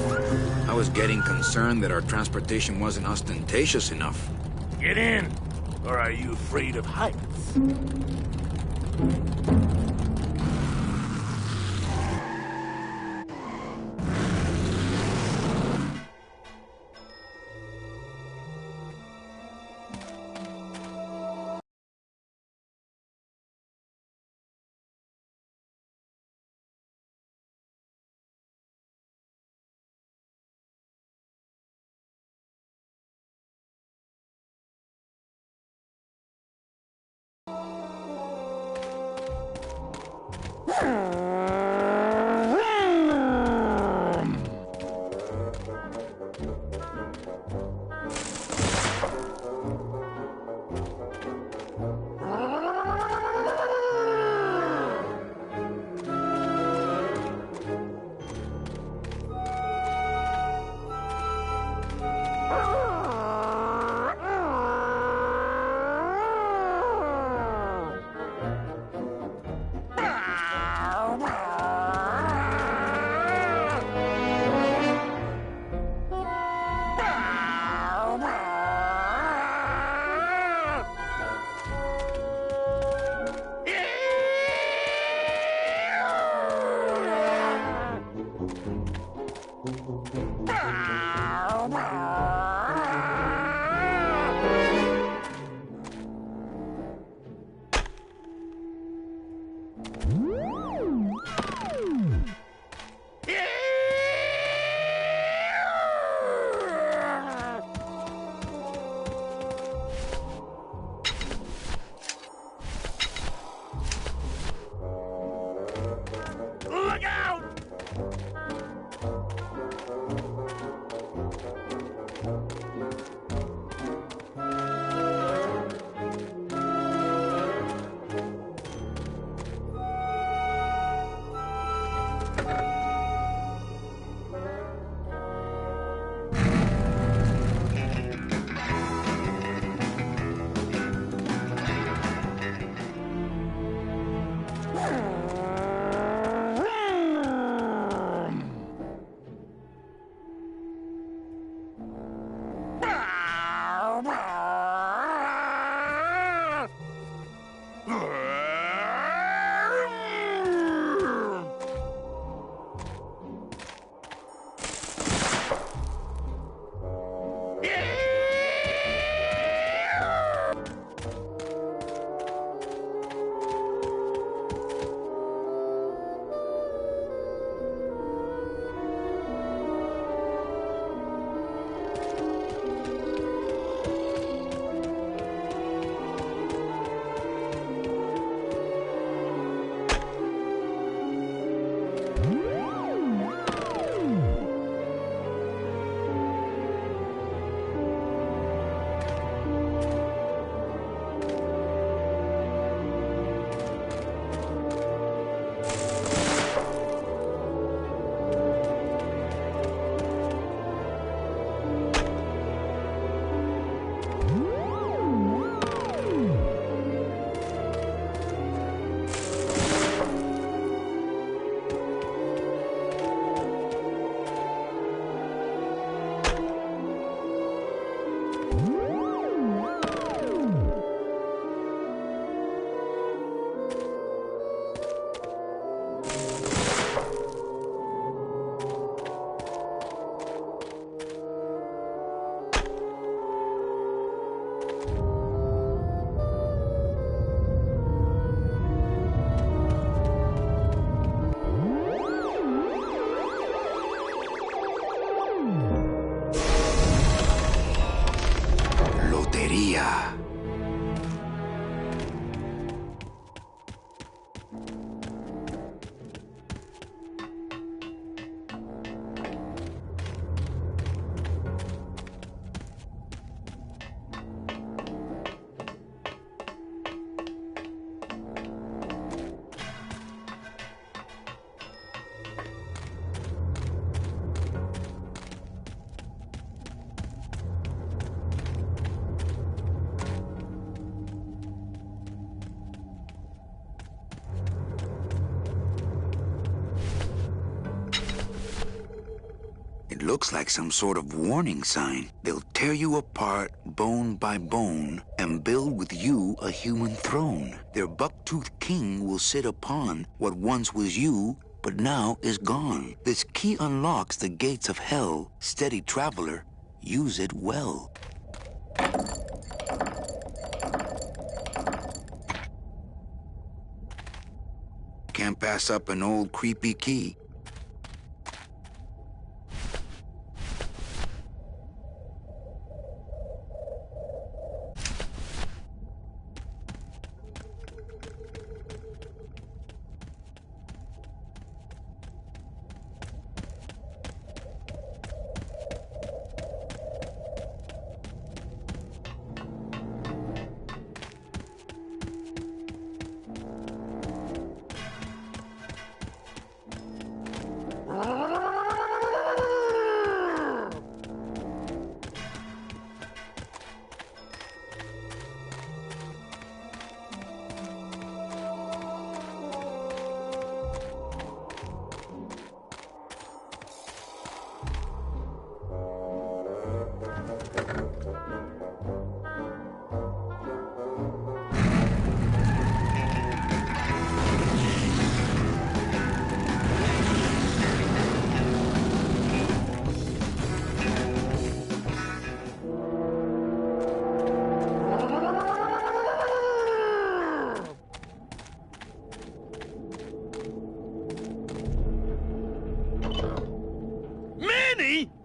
I was getting concerned that our transportation wasn't ostentatious enough. Get in! Or are you afraid of heights? Look out! It looks like some sort of warning sign. They'll tear you apart bone by bone and build with you a human throne. Their buck-toothed king will sit upon what once was you, but now is gone. This key unlocks the gates of hell. Steady traveler, use it well. Can't pass up an old creepy key.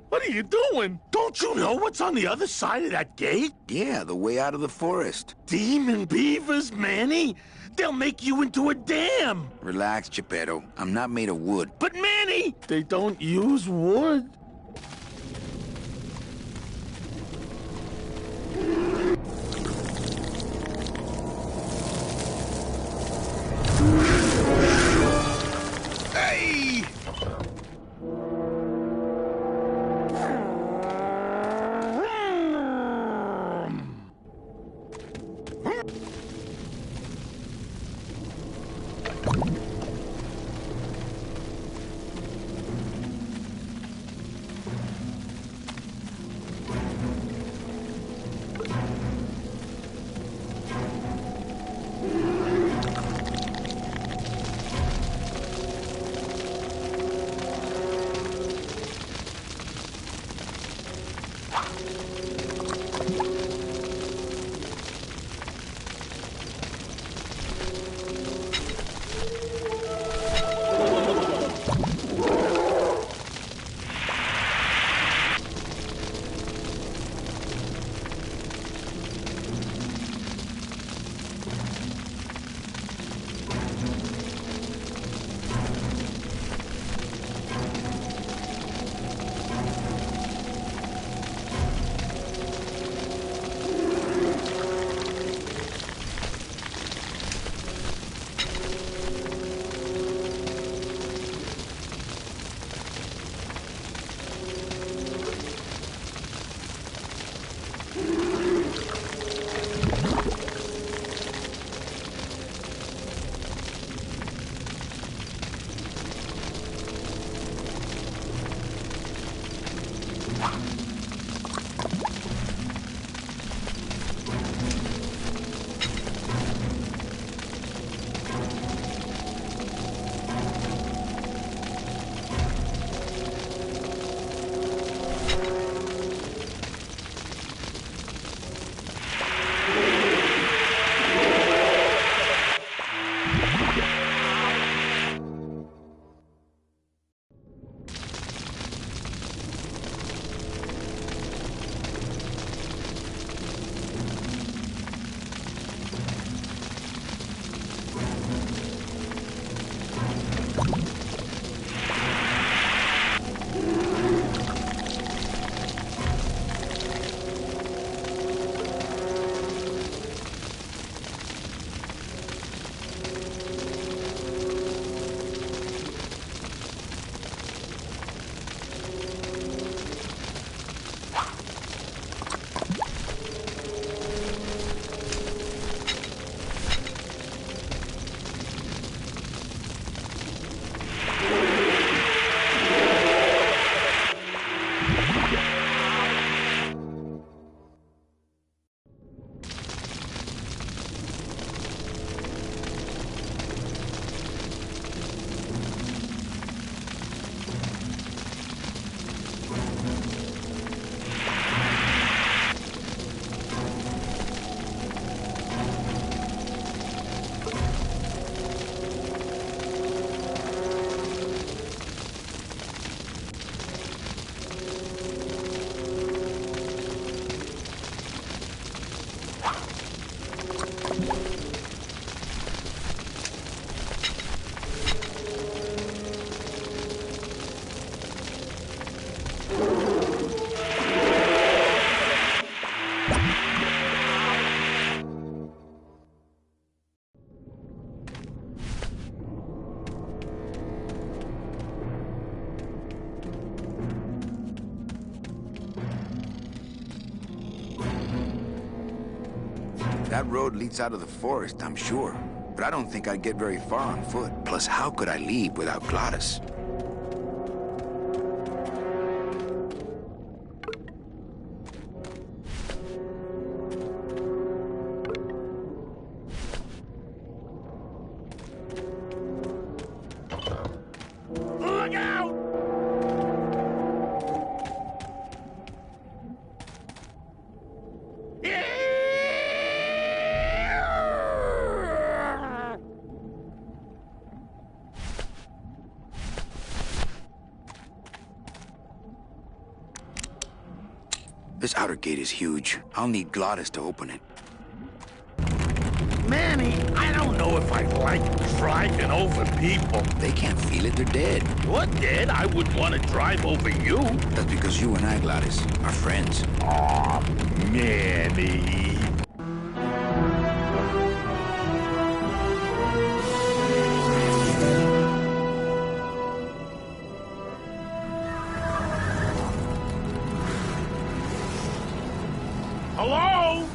What are you doing? Don't you know what's on the other side of that gate? Yeah, the way out of the forest. Demon beavers, Manny? They'll make you into a dam. Relax, Geppetto. I'm not made of wood. But Manny, they don't use wood. Hey! That road leads out of the forest, I'm sure. But I don't think I'd get very far on foot. Plus, how could I leave without Gladys? Look out! This outer gate is huge. I'll need Gladys to open it. Manny, I don't know if I like driving over people. They can't feel it, they're dead. You're dead? I wouldn't want to drive over you. That's because you and I, Gladys, are friends. Aw, Manny. Hello?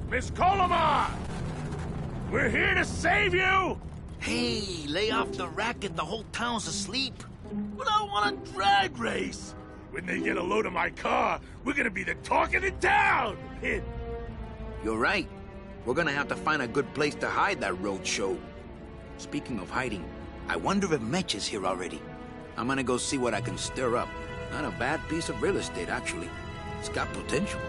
Miss Colomar! We're here to save you! Hey, lay off the racket. The whole town's asleep. But I want a drag race. When they get a load of my car, we're gonna be the talk of the town! You're right. We're gonna have to find a good place to hide that road show. Speaking of hiding, I wonder if Mitch is here already. I'm gonna go see what I can stir up. Not a bad piece of real estate, actually. It's got potential.